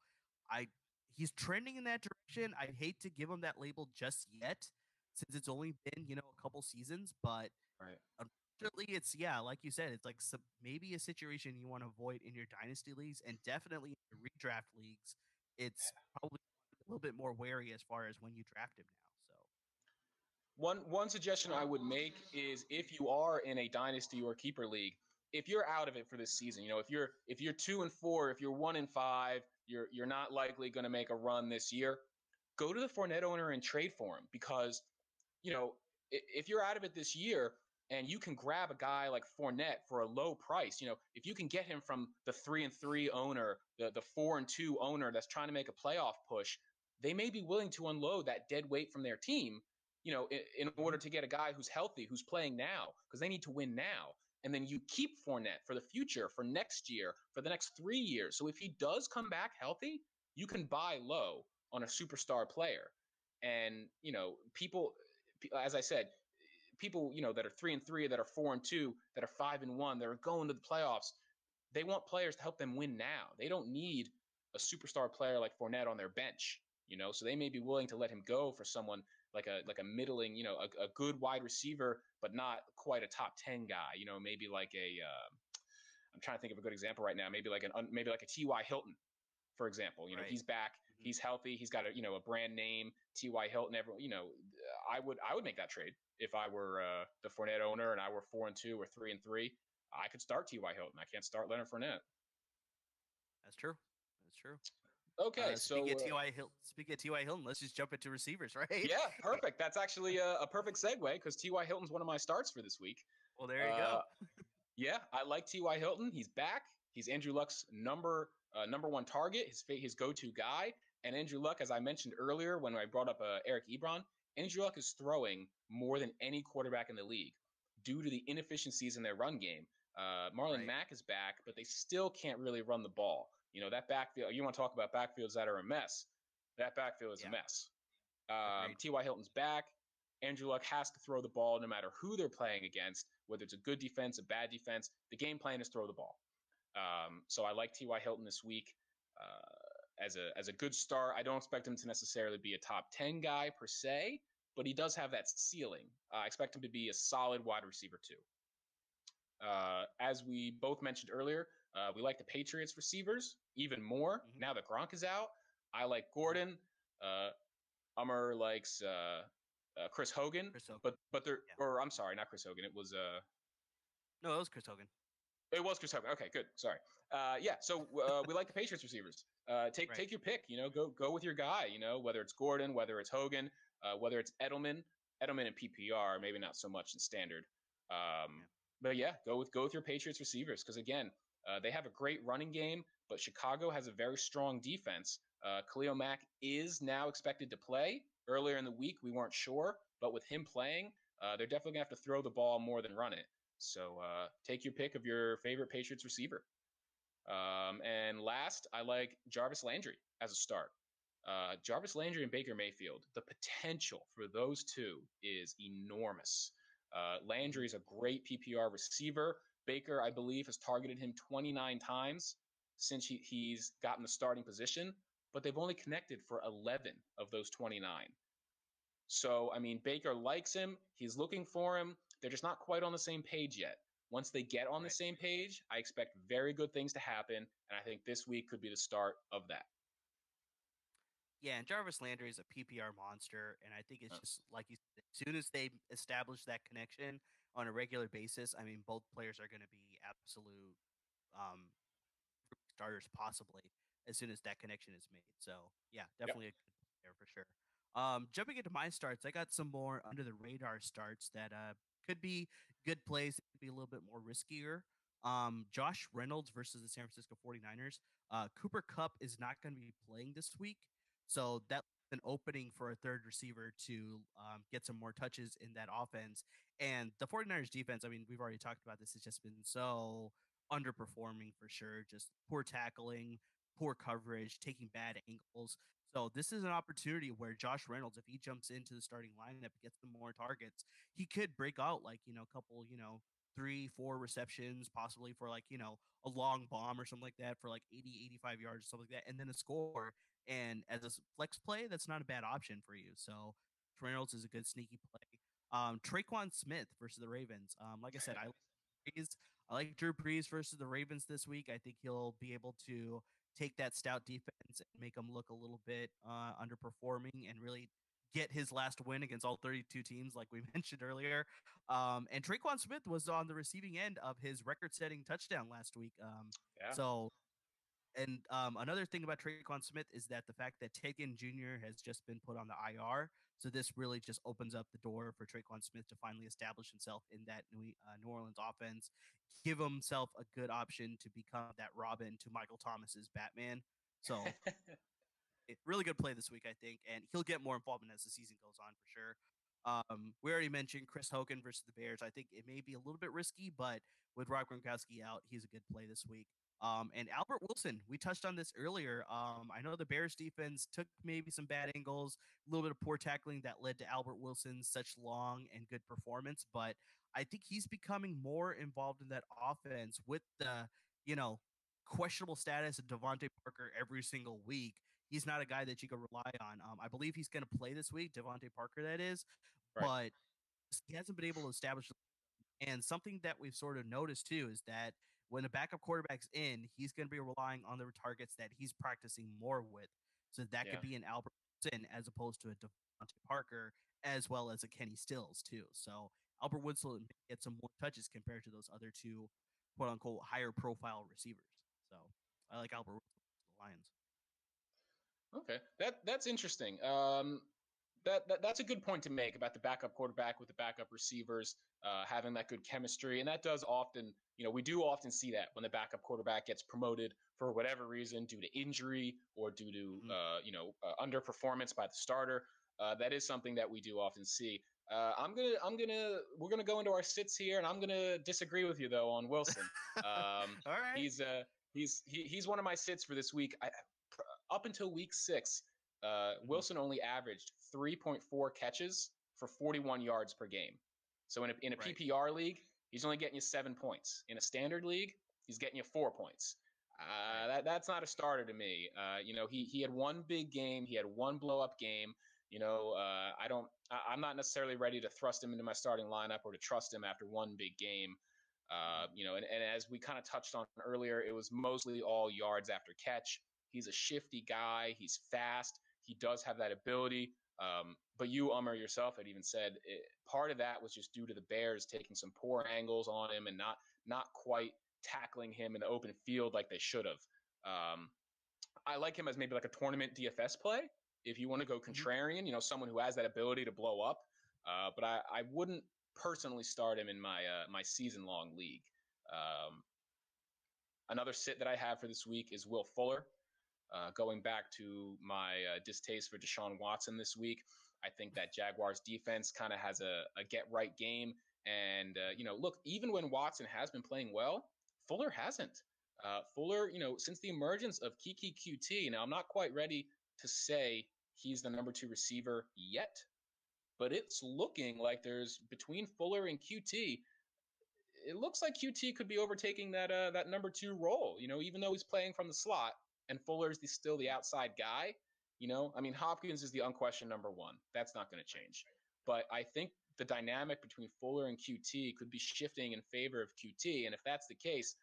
I he's trending in that direction. I hate to give him that label just yet, since it's only been a couple seasons, but Right. unfortunately, it's like you said, it's like maybe a situation you want to avoid in your dynasty leagues, and definitely in the redraft leagues. It's probably a little bit more wary as far as when you draft him now. So One suggestion I would make is if you are in a dynasty or keeper league, if you're out of it for this season, if you're 2-4, if you're 1-5, you're not likely going to make a run this year. Go to the Fournette owner and trade for him because if you're out of it this year and you can grab a guy like Fournette for a low price, if you can get him from the 3-3 owner, the 4-2 owner that's trying to make a playoff push, they may be willing to unload that dead weight from their team, in order to get a guy who's healthy, who's playing now, because they need to win now. And then you keep Fournette for the future, for next year, for the next 3 years. So if he does come back healthy, you can buy low on a superstar player. And, people, as I said, people, that are 3-3, that are 4-2, that are 5-1, that are going to the playoffs, they want players to help them win now. They don't need a superstar player like Fournette on their bench, so they may be willing to let him go for someone like a middling, a good wide receiver, but not quite a top 10 guy, maybe like I'm trying to think of a good example right now. Maybe like a T.Y. Hilton, for example. right. He's back, he's healthy, he's got a brand name, T.Y. Hilton. I would make that trade if I were the Fournette owner and I were 4-2 or 3-3. I could start T.Y. Hilton. I can't start Leonard Fournette. That's true. That's true. Okay, Speaking of so T.Y. Hilton, let's just jump into receivers, right? yeah, perfect. That's actually a perfect segue because T.Y. Hilton's one of my starts for this week. Well, there you go. Yeah, I like T.Y. Hilton. He's back. He's Andrew Luck's number one target, his go-to guy. And Andrew Luck, as I mentioned earlier when I brought up Eric Ebron, Andrew Luck is throwing more than any quarterback in the league due to the inefficiencies in their run game. Marlon Mack is back, but they still can't really run the ball. That backfield, you want to talk about backfields that are a mess. That backfield is a mess. T.Y. Hilton's back. Andrew Luck has to throw the ball no matter who they're playing against, whether it's a good defense, a bad defense. The game plan is throw the ball. So I like T.Y. Hilton this week as a good start. I don't expect him to necessarily be a top 10 guy per se, but he does have that ceiling. I expect him to be a solid wide receiver too. As we both mentioned earlier, we like the Patriots receivers even more. Now that Gronk is out, I like Gordon. Ummer likes Chris Hogan. But they're or I'm sorry, not Chris Hogan. It was no, it was Chris Hogan. It was Chris Hogan. Okay, good. Sorry. Yeah. So we like the Patriots receivers. Take your pick. Go with your guy. Whether it's Gordon, whether it's Hogan, whether it's Edelman. Edelman in PPR, maybe not so much in standard. But yeah, go with your Patriots receivers because again, they have a great running game, but Chicago has a very strong defense. Khalil Mack is now expected to play. Earlier in the week, we weren't sure, but with him playing, they're definitely gonna have to throw the ball more than run it. So take your pick of your favorite Patriots receiver. And last, I like Jarvis Landry as a start. Jarvis Landry and Baker Mayfield, the potential for those two is enormous. Landry is a great PPR receiver. Baker, I believe, has targeted him 29 times since he's gotten the starting position, but they've only connected for 11 of those 29. So, I mean, Baker likes him. He's looking for him. They're just not quite on the same page yet. Once they get on the Right. same page, I expect very good things to happen. And I think this week could be the start of that. Yeah, and Jarvis Landry is a PPR monster, and I think it's Uh, just like you said, as soon as they establish that connection on a regular basis, I mean, both players are going to be absolute um, starters possibly as soon as that connection is made. So yeah, yep. definitely a good player for sure. Jumping into my starts, I got some more under the radar starts that could be good plays, could be a little bit more riskier. Josh Reynolds versus the San Francisco 49ers. Cooper Cup is not going to be playing this week. So that's an opening for a third receiver to get some more touches in that offense. And the 49ers defense, I mean, we've already talked about this, it's just been so underperforming for sure. Just poor tackling, poor coverage, taking bad angles. So this is an opportunity where Josh Reynolds, if he jumps into the starting lineup, gets some more targets, he could break out like, a couple, 3, 4 receptions, possibly for like, a long bomb or something like that for like 80, 85 yards, something like that, and then a score. And as a flex play, that's not a bad option for you. So Reynolds is a good sneaky play. Traquan Smith versus the Ravens. Like I said, I like Drew Brees versus the Ravens this week. I think he'll be able to take that stout defense and make them look a little bit underperforming and really get his last win against all 32 teams, like we mentioned earlier. And Traquan Smith was on the receiving end of his record-setting touchdown last week. Yeah. So and another thing about Traquan Smith is that the fact that Tegan Jr. has just been put on the IR, so this really just opens up the door for Traquan Smith to finally establish himself in that New Orleans offense, give himself a good option to become that Robin to Michael Thomas's Batman. So really good play this week, I think, and he'll get more involvement as the season goes on for sure. We already mentioned Chris Hogan versus the Bears. I think it may be a little bit risky, but with Rob Gronkowski out, he's a good play this week. And Albert Wilson, we touched on this earlier. I know the Bears defense took maybe some bad angles, a little bit of poor tackling that led to Albert Wilson's such long and good performance, but I think he's becoming more involved in that offense with the, you know, questionable status of Devontae Parker every single week. He's not a guy that you can rely on. I believe he's going to play this week, Devontae Parker, that is, Right. but he hasn't been able to establish. And something that we've sort of noticed too is that when the backup quarterback's in, he's going to be relying on the targets that he's practicing more with. So that could Yeah. be an Albert Woodson as opposed to a Devontae Parker, as well as a Kenny Stills too. So Albert Woodson may get some more touches compared to those other two, quote unquote, higher profile receivers. So I like Albert Woodson for the Lions. Okay, that's interesting. That's a good point to make about the backup quarterback with the backup receivers having that good chemistry, and that does often, we do often see that when the backup quarterback gets promoted for whatever reason, due to injury or due to Mhm. underperformance by the starter. That is something that we do often see. We're gonna go into our sits here, and I'm gonna disagree with you though on Wilson. Um, All right. he's one of my sits for this week. Up until week 6, Mhm. Wilson only averaged 3.4 catches for 41 yards per game. So in a Right. PPR league, he's only getting you 7 points. In a standard league, he's getting you 4 points. Right. That's not a starter to me. He had one big game, he had one blow up game. I'm not necessarily ready to thrust him into my starting lineup or to trust him after one big game. Mhm. And as we kind of touched on earlier, it was mostly all yards after catch. He's a shifty guy. He's fast. He does have that ability. But you, yourself had even said part of that was just due to the Bears taking some poor angles on him and not quite tackling him in the open field like they should have. I like him as maybe like a tournament DFS play if you want to go Mhm. contrarian. Someone who has that ability to blow up. But I wouldn't personally start him in my season long league. Um, Another sit that I have for this week is Will Fuller. Going back to my distaste for Deshaun Watson this week, I think that Jaguars defense kind of has a get right game. And, look, even when Watson has been playing well, Fuller hasn't. Fuller, since the emergence of Kiki QT, now I'm not quite ready to say he's the number 2 receiver yet, but it's looking like there's between Fuller and QT, it looks like QT could be overtaking that number 2 role. Even though he's playing from the slot and Fuller's still the outside guy. I mean, Hopkins is the unquestioned number one. That's not going to change. But I think the dynamic between Fuller and QT could be shifting in favor of QT. And if that's the case,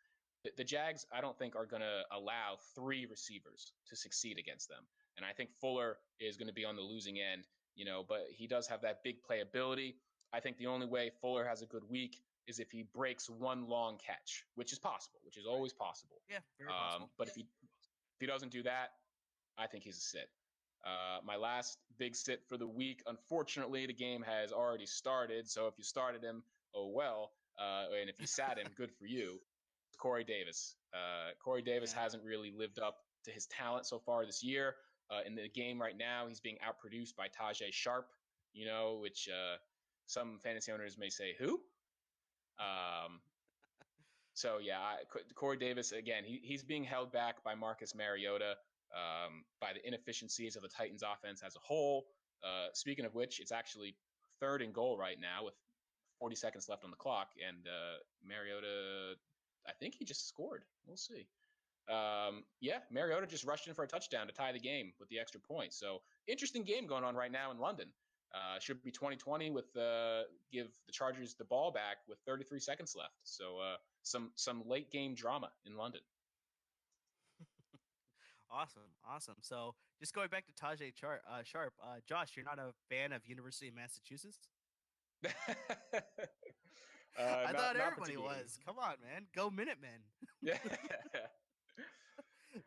the Jags, I don't think, are going to allow three receivers to succeed against them. And I think Fuller is going to be on the losing end, but he does have that big playability. I think the only way Fuller has a good week is if he breaks one long catch, which is possible, which is always possible. Yeah, very possible. But if he doesn't do that, I think he's a sit. My last big sit for the week, unfortunately, the game has already started. So if you started him, oh well. And if you sat him, good for you. Corey Davis. Corey Davis hasn't really lived up to his talent so far this year. In the game right now, he's being outproduced by Tajay Sharp, which some fantasy owners may say, who? So yeah, Corey Davis again. He's being held back by Marcus Mariota, by the inefficiencies of the Titans' offense as a whole. Speaking of which, it's actually 3rd and goal right now with 40 seconds left on the clock, and Mariota, I think he just scored. We'll see. Yeah, Mariota just rushed in for a touchdown to tie the game with the extra point. So interesting game going on right now in London. Should be 2020 with give the Chargers the ball back with 33 seconds left. So some late game drama in London. Awesome. So just going back to Sharp, Josh, you're not a fan of University of Massachusetts? I thought not everybody was. Come on, man. Go Minutemen. Yeah.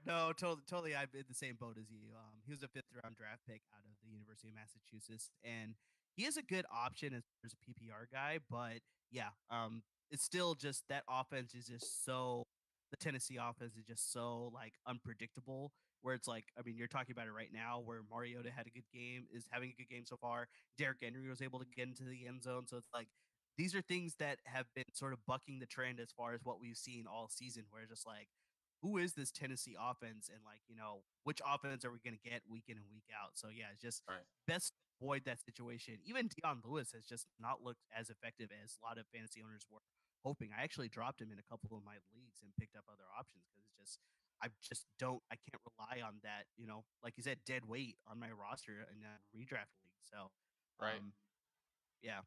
No, totally. I'm in the same boat as you. He was a 5th-round draft pick out of the University of Massachusetts, and he is a good option as a PPR guy. But yeah, it's still just that offense is just so. The Tennessee offense is just so like unpredictable. Where it's like, I mean, you're talking about it right now, where Mariota had a good game, is having a good game so far. Derrick Henry was able to get into the end zone, so it's like these are things that have been sort of bucking the trend as far as what we've seen all season. Where it's just like who is this Tennessee offense and like, which offense are we going to get week in and week out? So yeah, it's just Right. best avoid that situation. Even Deion Lewis has just not looked as effective as a lot of fantasy owners were hoping. I actually dropped him in a couple of my leagues and picked up other options because it's just I can't rely on that, like you said, dead weight on my roster in a redraft league. So Right. yeah.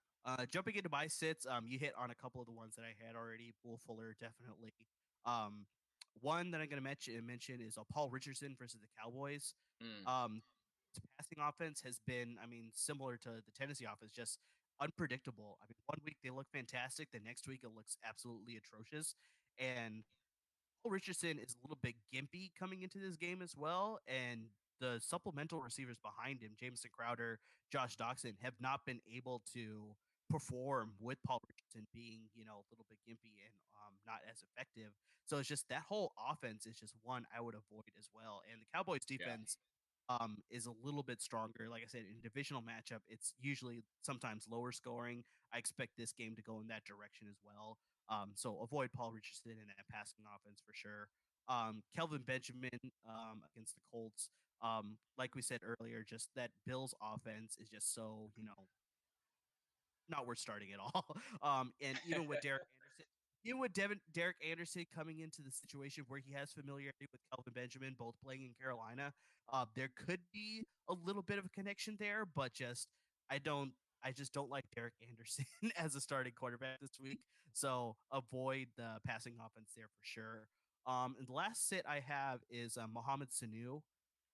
Jumping into my sits, you hit on a couple of the ones that I had already. Will Fuller, definitely. Um, One that I'm going to mention is Paul Richardson versus the Cowboys. His passing offense has been, I mean, similar to the Tennessee offense, just unpredictable. I mean, one week they look fantastic, the next week it looks absolutely atrocious. And Paul Richardson is a little bit gimpy coming into this game as well, and the supplemental receivers behind him, Jameson Crowder, Josh Doxson, have not been able to perform with Paul Richardson being, a little bit gimpy and not as effective. So it's just that whole offense is just one I would avoid as well. And the Cowboys defense is a little bit stronger. Like I said, in divisional matchup, it's usually sometimes lower scoring. I expect this game to go in that direction as well. So avoid Paul Richardson in that passing offense for sure. Kelvin Benjamin against the Colts. Like we said earlier, just that Bills offense is just so, not worth starting at all. And even with Derek Anderson coming into the situation where he has familiarity with Kelvin Benjamin, both playing in Carolina, there could be a little bit of a connection there, but I just don't like Derek Anderson as a starting quarterback this week. So avoid the passing offense there for sure. And the last sit I have is Mohamed Sanu.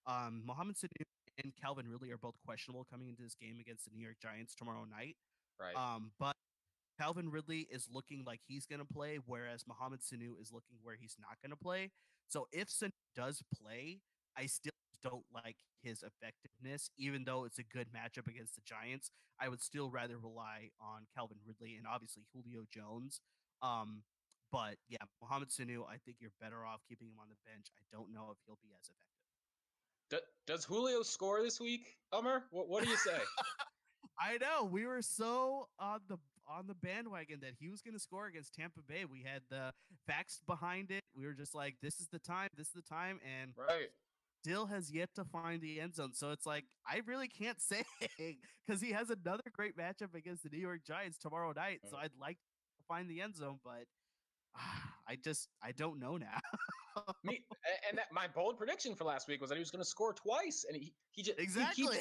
Mohamed Sanu and Calvin Ridley are both questionable coming into this game against the New York Giants tomorrow night. Right. But Calvin Ridley is looking like he's going to play, whereas Mohamed Sanu is looking where he's not going to play. So if Sanu does play, I still don't like his effectiveness, even though it's a good matchup against the Giants. I would still rather rely on Calvin Ridley and obviously Julio Jones. But yeah, Mohamed Sanu, I think you're better off keeping him on the bench. I don't know if he'll be as effective. Does Julio score this week, Umar? What do you say? I know we were so on the bandwagon that he was going to score against Tampa Bay. We had the facts behind it. We were just like, this is the time, and Right. still has yet to find the end zone. So it's like I really can't say because he has another great matchup against the New York Giants tomorrow night. So I'd like to find the end zone, but I don't know now. Me and that my bold prediction for last week was that he was going to score twice, and he Exactly.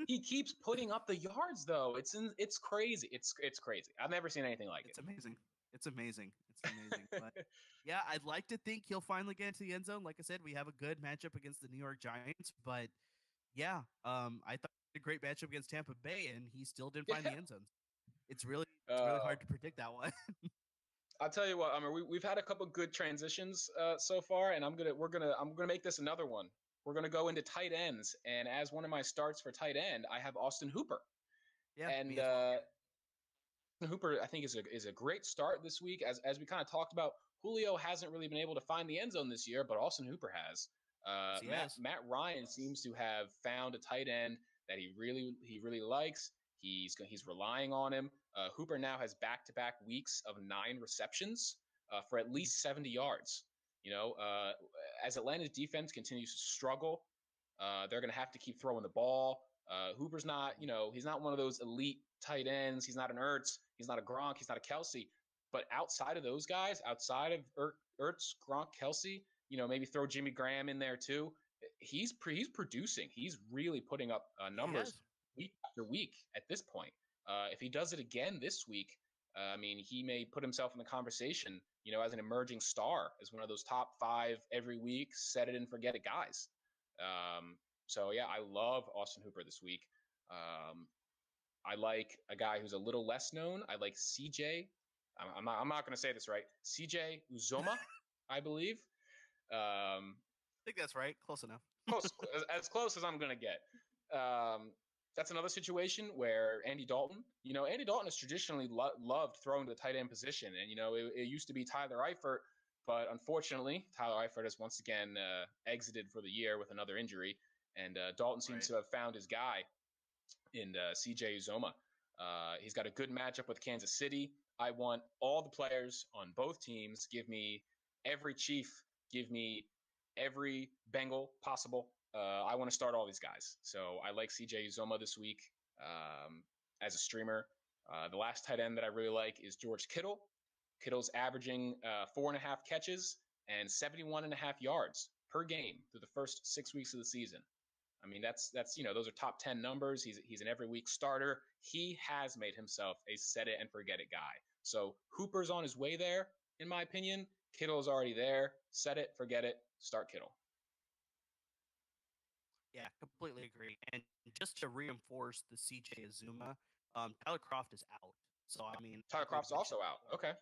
keeps putting up the yards though. It's crazy. It's crazy. I've never seen anything like It's amazing. It's amazing. It's amazing. But it. yeah, I'd like to think he'll finally get into the end zone. Like I said, we have a good matchup against the New York Giants, but yeah, I thought a great matchup against Tampa Bay, and he still didn't find the Yeah. end zone. It's really hard to predict that one. I'll tell you what, we've had a couple good transitions so far, and I'm gonna make this another one. We're gonna go into tight ends, and as one of my starts for tight end, I have Austin Hooper, Yeah, me and as well. Hooper I think is a great start this week. As we kind of talked about, Julio hasn't really been able to find the end zone this year, but Austin Hooper has. Yes, he Matt has. Matt Ryan seems to have found a tight end that he really likes. He's relying on him. Hooper now has back-to-back weeks of 9 receptions for at least 70 yards. As Atlanta's defense continues to struggle, they're going to have to keep throwing the ball. Hooper's not, he's not one of those elite tight ends. He's not an Ertz. He's not a Gronk. He's not a Kelsey. But outside of those guys, outside of Ertz, Gronk, Kelsey, maybe throw Jimmy Graham in there too. He's producing. He's really putting up He numbers has. week after week at this point. If he does it again this week, he may put himself in the conversation, as an emerging star, as one of those top 5 every week, set it and forget it guys. So yeah, I love Austin Hooper this week. I like a guy who's a little less known. I like CJ. I'm not going to say this right. CJ Uzoma, I believe. Um, I think that's right. Close enough. close as close as I'm going to get. That's another situation where Andy Dalton has traditionally loved throwing to the tight end position, and it used to be Tyler Eifert, but unfortunately Tyler Eifert has once again exited for the year with another injury, and Dalton seems Right. to have found his guy in CJ Uzoma. He's got a good matchup with Kansas City. I want all the players on both teams. Give me every Chief. Give me every Bengal possible. I want to start all these guys. So I like CJ Uzoma this week as a streamer. The last tight end that I really like is George Kittle. Kittle's averaging 4.5 catches and 71.5 yards per game through the first 6 weeks of the season. That's those are top 10 numbers. He's an every week starter. He has made himself a set it and forget it guy. So Hooper's on his way there, in my opinion. Kittle's already there. Set it, forget it, start Kittle. Yeah, completely agree. And just to reinforce the CJ Azuma, Tyler Croft is out. So I Tyler think we've Croft's mentioned also it out. before. Okay.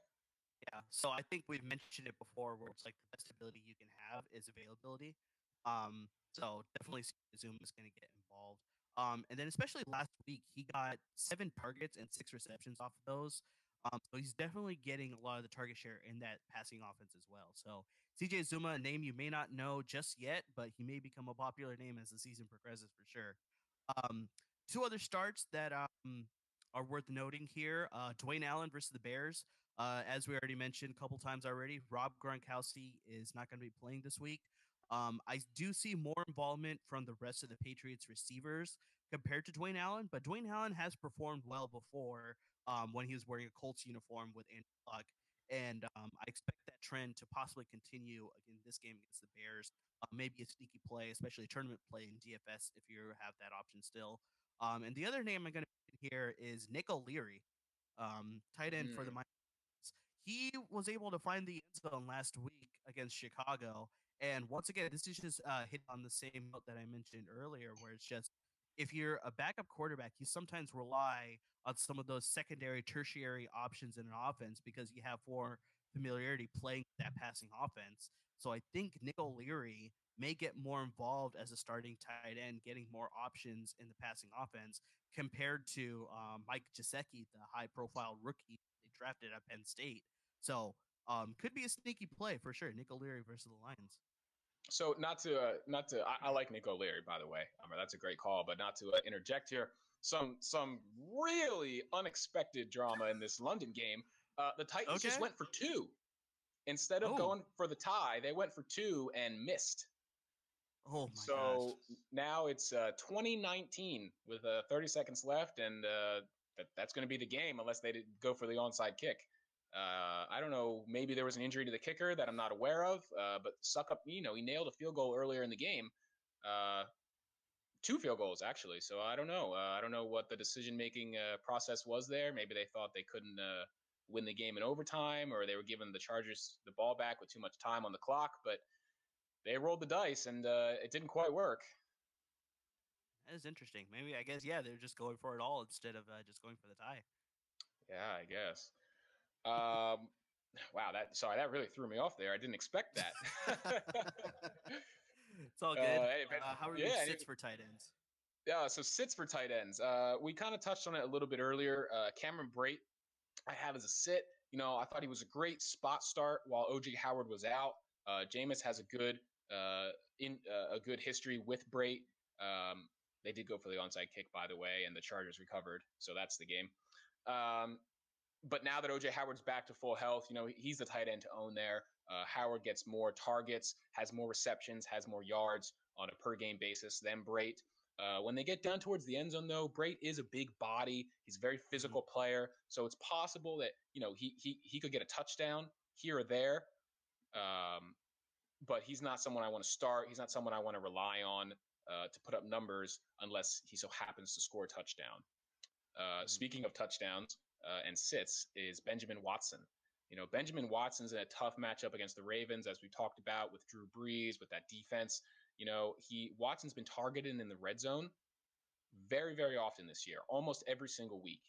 Yeah. So I think we've mentioned it before where it's like the best ability you can have is availability. So definitely Zoom is going to get involved. And then especially last week, he got 7 targets and 6 receptions off of those. So he's definitely getting a lot of the target share in that passing offense as well. So CJ Zuma, a name you may not know just yet, but he may become a popular name as the season progresses for sure. Um, 2 other starts that are worth noting here: Dwayne Allen versus the Bears. As we already mentioned a couple times already, Rob Gronkowski is not going to be playing this week. I do see more involvement from the rest of the Patriots receivers compared to Dwayne Allen, but Dwayne Allen has performed well before when he was wearing a Colts uniform with Andrew Luck. And I expect that trend to possibly continue in this game against the Bears. Maybe a sneaky play, especially a tournament play in DFS if you have that option still. And the other name I'm going to mention here is Nick O'Leary, tight end for the Mm. Miami. He was able to find the end zone last week against Chicago. And once again, this is just hit on the same note that I mentioned earlier, where it's just if you're a backup quarterback, you sometimes rely on some of those secondary, tertiary options in an offense because you have more familiarity playing that passing offense. So I think Nick O'Leary may get more involved as a starting tight end, getting more options in the passing offense compared to Mike Gesicki, the high-profile rookie they drafted at Penn State. So could be a sneaky play for sure. Nick O'Leary versus the Lions. So I like Nick O'Leary, by the way. That's a great call, but not to interject here. Some really unexpected drama in this London game. The Titans just Okay. went for 2 instead of Oh. going for the tie. They went for 2 and missed. Oh my gosh. So now it's 2019 with 30 seconds left, and that's going to be the game unless they go for the onside kick. I don't know. Maybe there was an injury to the kicker that I'm not aware of. But Suck Up, he nailed a field goal earlier in the game. Two field goals actually. So I don't know. I don't know what the decision making process was there. Maybe they thought they couldn't win the game in overtime, or they were giving the Chargers the ball back with too much time on the clock. But they rolled the dice, and it didn't quite work. That is interesting. Maybe I guess they're just going for it all instead of just going for the tie. Yeah, I guess. Um, wow, that really threw me off there. I didn't expect that. It's all good. How are your Yeah, sits for tight ends? yeah. So sits for tight ends. We kind of touched on it a little bit earlier. Cameron Brate, I have as a sit. I thought he was a great spot start while OJ Howard was out. Jameis has a good history with Brate. Um, they did go for the onside kick, by the way, and the Chargers recovered, so that's the game. Um, but now that OJ Howard's back to full health, he's the tight end to own there. Howard gets more targets, has more receptions, has more yards on a per game basis than Brate. When they get down towards the end zone, though, Brate is a big body. He's a very physical player, so it's possible that he could get a touchdown here or there. But he's not someone I want to start. He's not someone I want to rely on to put up numbers unless he so happens to score a touchdown. Speaking of touchdowns and sits, is Benjamin Watson. Benjamin Watson's in a tough matchup against the Ravens, as we talked about with Drew Brees, with that defense. Watson's been targeted in the red zone very, very often this year, almost every single week.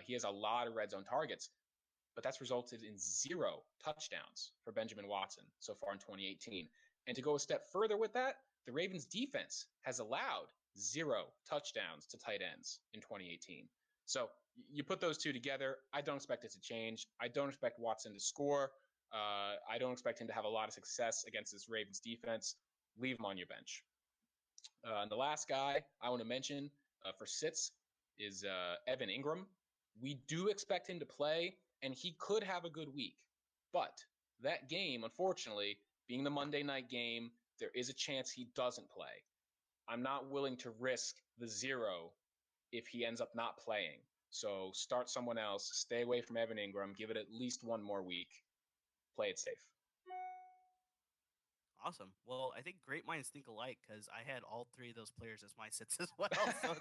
He has a lot of red zone targets, but that's resulted in 0 touchdowns for Benjamin Watson so far in 2018. And to go a step further with that, the Ravens defense has allowed 0 touchdowns to tight ends in 2018. So you put those two together, I don't expect it to change. I don't expect Watson to score. I don't expect him to have a lot of success against this Ravens defense. Leave him on your bench. And the last guy I want to mention for sits is Evan Ingram. We do expect him to play, and he could have a good week. But that game, unfortunately, being the Monday night game, there is a chance he doesn't play. I'm not willing to risk the 0 if he ends up not playing. So start someone else, stay away from Evan Ingram, give it at least one more week, play it safe. Awesome. Well, I think great minds think alike because I had all three of those players as my sits as well. So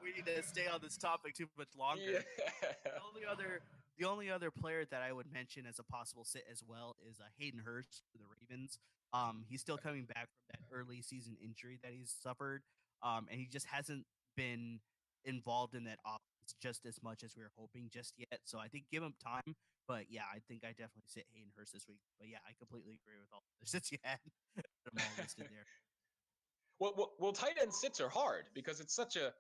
we need to stay on this topic too much longer. Yeah. The only other player that I would mention as a possible sit as well is Hayden Hurst for the Ravens. He's still coming back from that early season injury that he's suffered, and he just hasn't been involved in that offense just as much as we were hoping just yet. So I think give him time. But yeah, I think I definitely sit Hayden Hurst this week. But yeah, I completely agree with all the sits you had. I'm all listed there. Well, tight end sits are hard because it's such a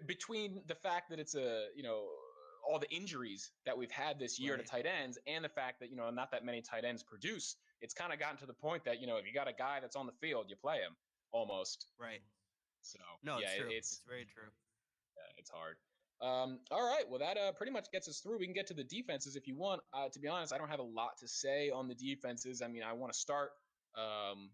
between the fact that it's all the injuries that we've had this year to tight ends and the fact that not that many tight ends produce, it's kind of gotten to the point that if you got a guy that's on the field, you play him almost. Right. So no, yeah, it's true. it's very true. Yeah, it's hard. All right, well that pretty much gets us through. We can get to the defenses if you want. To be honest, I don't have a lot to say on the defenses. I mean, I want to start. I'm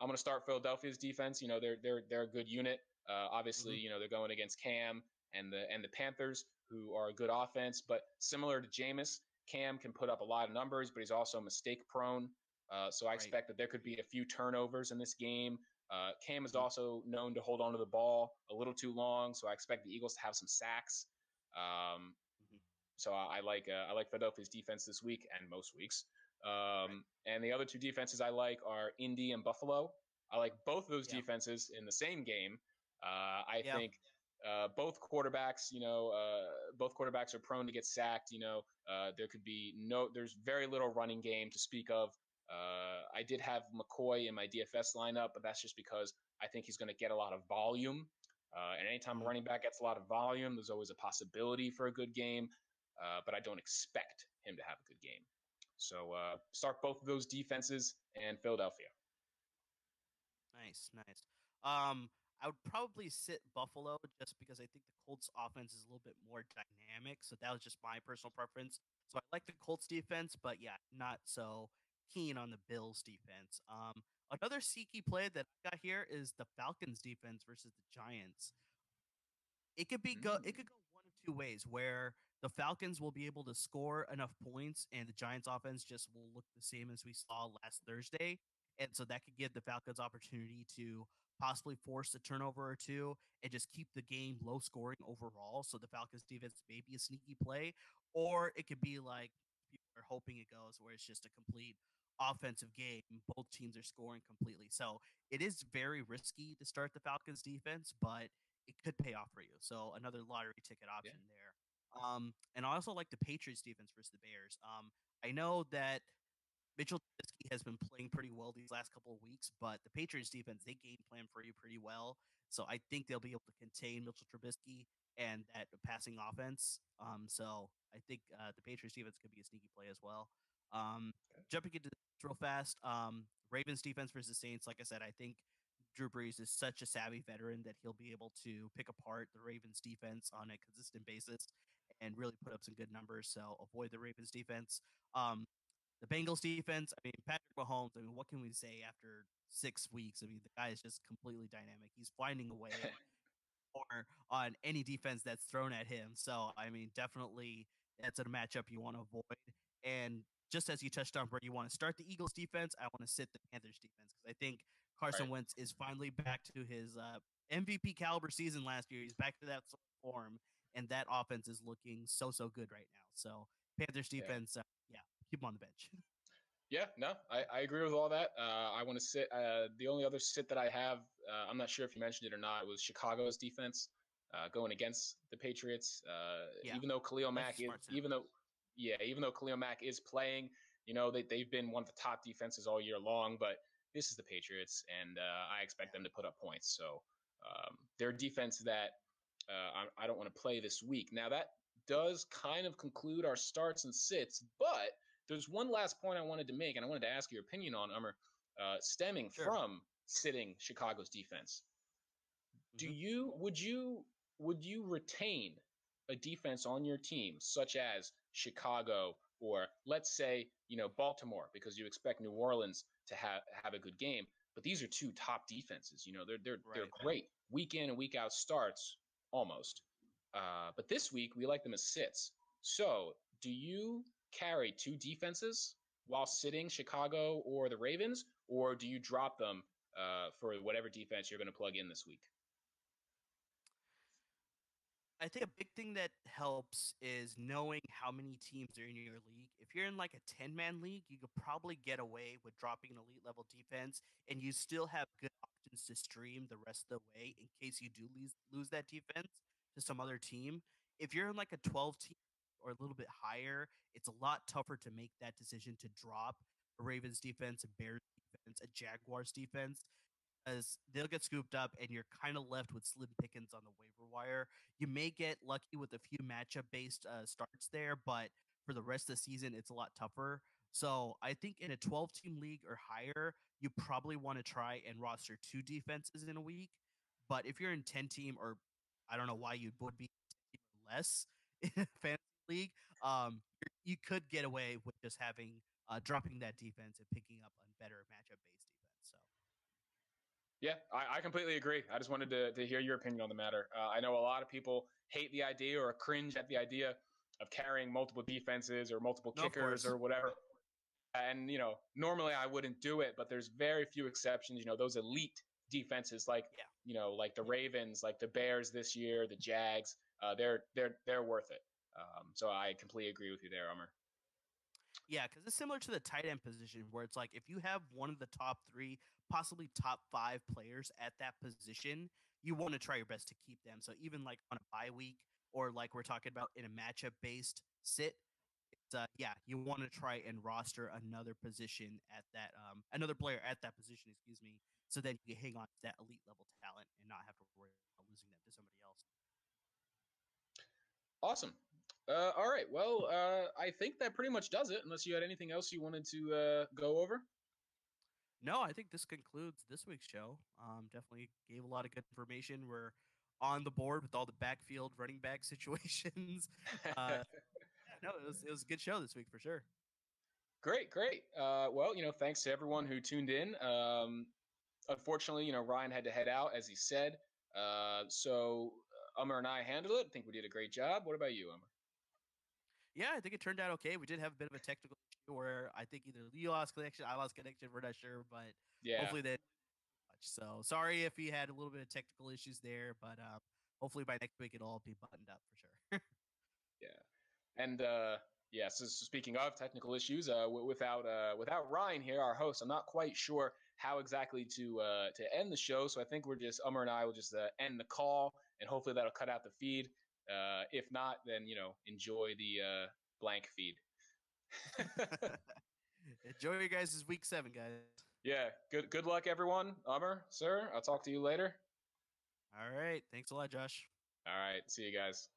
going to start Philadelphia's defense. They're a good unit. Obviously, they're going against Cam and the Panthers, who are a good offense. But similar to Jameis, Cam can put up a lot of numbers, but he's also mistake prone. So I expect that there could be a few turnovers in this game. Cam is also known to hold on to the ball a little too long, so I expect the Eagles to have some sacks. So I like Philadelphia's defense this week and most weeks. And the other two defenses I like are Indy and Buffalo. I like both of those defenses in the same game. I think both quarterbacks, both quarterbacks are prone to get sacked. There's very little running game to speak of. I did have McCoy in my DFS lineup, but that's just because I think he's going to get a lot of volume. And anytime a running back gets a lot of volume, there's always a possibility for a good game. But I don't expect him to have a good game. So start both of those defenses and Philadelphia. Nice. I would probably sit Buffalo just because I think the Colts offense is a little bit more dynamic. So that was just my personal preference. So I like the Colts defense, but yeah, not so keen on the Bills defense. Another sneaky play that I got here is the Falcons defense versus the Giants. It could go one of two ways where the Falcons will be able to score enough points and the Giants offense just will look the same as we saw last Thursday. And so that could give the Falcons opportunity to possibly force a turnover or two and just keep the game low scoring overall. So the Falcons defense may be a sneaky play, or it could be like people are hoping it goes, where it's just a complete offensive game. Both teams are scoring completely. So it is very risky to start the Falcons defense, but it could pay off for you. So another lottery ticket Yeah. option there. And I also like the Patriots defense versus the Bears. I know that Mitchell Trubisky has been playing pretty well these last couple of weeks, but the Patriots defense, they game plan for you pretty well. So I think they'll be able to contain Mitchell Trubisky and that passing offense. So I think the Patriots defense could be a sneaky play as well. Um, Okay. Jumping into this real fast, Ravens defense versus Saints. Like I said, I think Drew Brees is such a savvy veteran that he'll be able to pick apart the Ravens defense on a consistent basis and really put up some good numbers. So avoid the Ravens defense. The Bengals defense, I mean, Patrick Mahomes, I mean, what can we say after 6 weeks? I mean, the guy is just completely dynamic. He's finding a way or on any defense that's thrown at him. So, I mean, definitely that's a matchup you want to avoid. And just as you touched on, where you want to start the Eagles defense, I want to sit the Panthers defense because I think Right. Carson Wentz is finally back to his MVP caliber season last year. He's back to that sort of form, and that offense is looking so good right now. So, Panthers Yeah. defense, yeah, keep him on the bench. Yeah, no, I agree with all that. I want to sit. The only other sit that I have, I'm not sure if you mentioned it or not, was Chicago's defense going against the Patriots. Yeah, Even though Khalil that's a Mack is, smart set. even though Khalil Mack is playing, they've been one of the top defenses all year long. But this is the Patriots, and I expect Yeah. them to put up points. So their defense that I don't want to play this week. Now that does kind of conclude our starts and sits, but there's one last point I wanted to make, and I wanted to ask your opinion on, Ummer, stemming Sure. from sitting Chicago's defense. Do Hmm. you would you retain a defense on your team such as Chicago or let's say Baltimore because you expect New Orleans to have a good game, but these are two top defenses. They're Right. great week in and week out starts almost. But this week we like them as sits. So do you carry two defenses while sitting Chicago or the Ravens, or do you drop them for whatever defense you're going to plug in this week? I think a big thing that helps is knowing how many teams are in your league. If you're in like a 10-man league, you could probably get away with dropping an elite level defense and you still have good options to stream the rest of the way in case you do lose that defense to some other team. If you're in like a 12 team or a little bit higher, it's a lot tougher to make that decision to drop a Ravens defense, a Bears defense, a Jaguars defense as they'll get scooped up and you're kind of left with slim pickings on the waiver wire. You may get lucky with a few matchup based starts there, but for the rest of the season, it's a lot tougher. So I think in a 12 team league or higher, you probably want to try and roster two defenses in a week. But if you're in 10 team or I don't know why you would be 10 team or less in a fantasy league, you could get away with just having dropping that defense and picking up a better matchup based defense. So Yeah, I completely agree. I just wanted to hear your opinion on the matter. I know a lot of people hate the idea or cringe at the idea of carrying multiple defenses or multiple no, of kickers course. or whatever. And normally I wouldn't do it, but there's very few exceptions. Those elite defenses, like Yeah. like the Ravens, like the Bears this year, the Jags. They're worth it. So I completely agree with you there, Ummer. Yeah, because it's similar to the tight end position where it's like if you have one of the top three, possibly top five players at that position, you want to try your best to keep them. So even like on a bye week or like we're talking about in a matchup based sit, it's yeah, you want to try and roster another position at that another player at that position, excuse me, so that you can hang on to that elite level talent and not have to worry about losing them to somebody else. Awesome. All right. Well, I think that pretty much does it. Unless you had anything else you wanted to go over. No, I think this concludes this week's show. Definitely gave a lot of good information. We're on the board with all the backfield running back situations. Yeah, no, it was a good show this week for sure. Great, great. Well, thanks to everyone who tuned in. Unfortunately, Ryan had to head out, as he said. So Umar and I handled it. I think we did a great job. What about you, Umar? Yeah, I think it turned out okay. We did have a bit of a technical issue where I think either you lost connection, I lost connection. We're not sure, but Yeah, hopefully that. So sorry if we had a little bit of technical issues there, but hopefully by next week it'll all be buttoned up for sure. yeah, and yeah. So speaking of technical issues, without Ryan here, our host, I'm not quite sure how exactly to end the show. So I think Umar and I will just end the call, and hopefully that'll cut out the feed. If not, then enjoy the blank feed. Enjoy your guys' week 7, guys. Yeah, good luck, everyone. Umar, sir, I'll talk to you later. All right. Thanks a lot, Josh. All right, see you guys.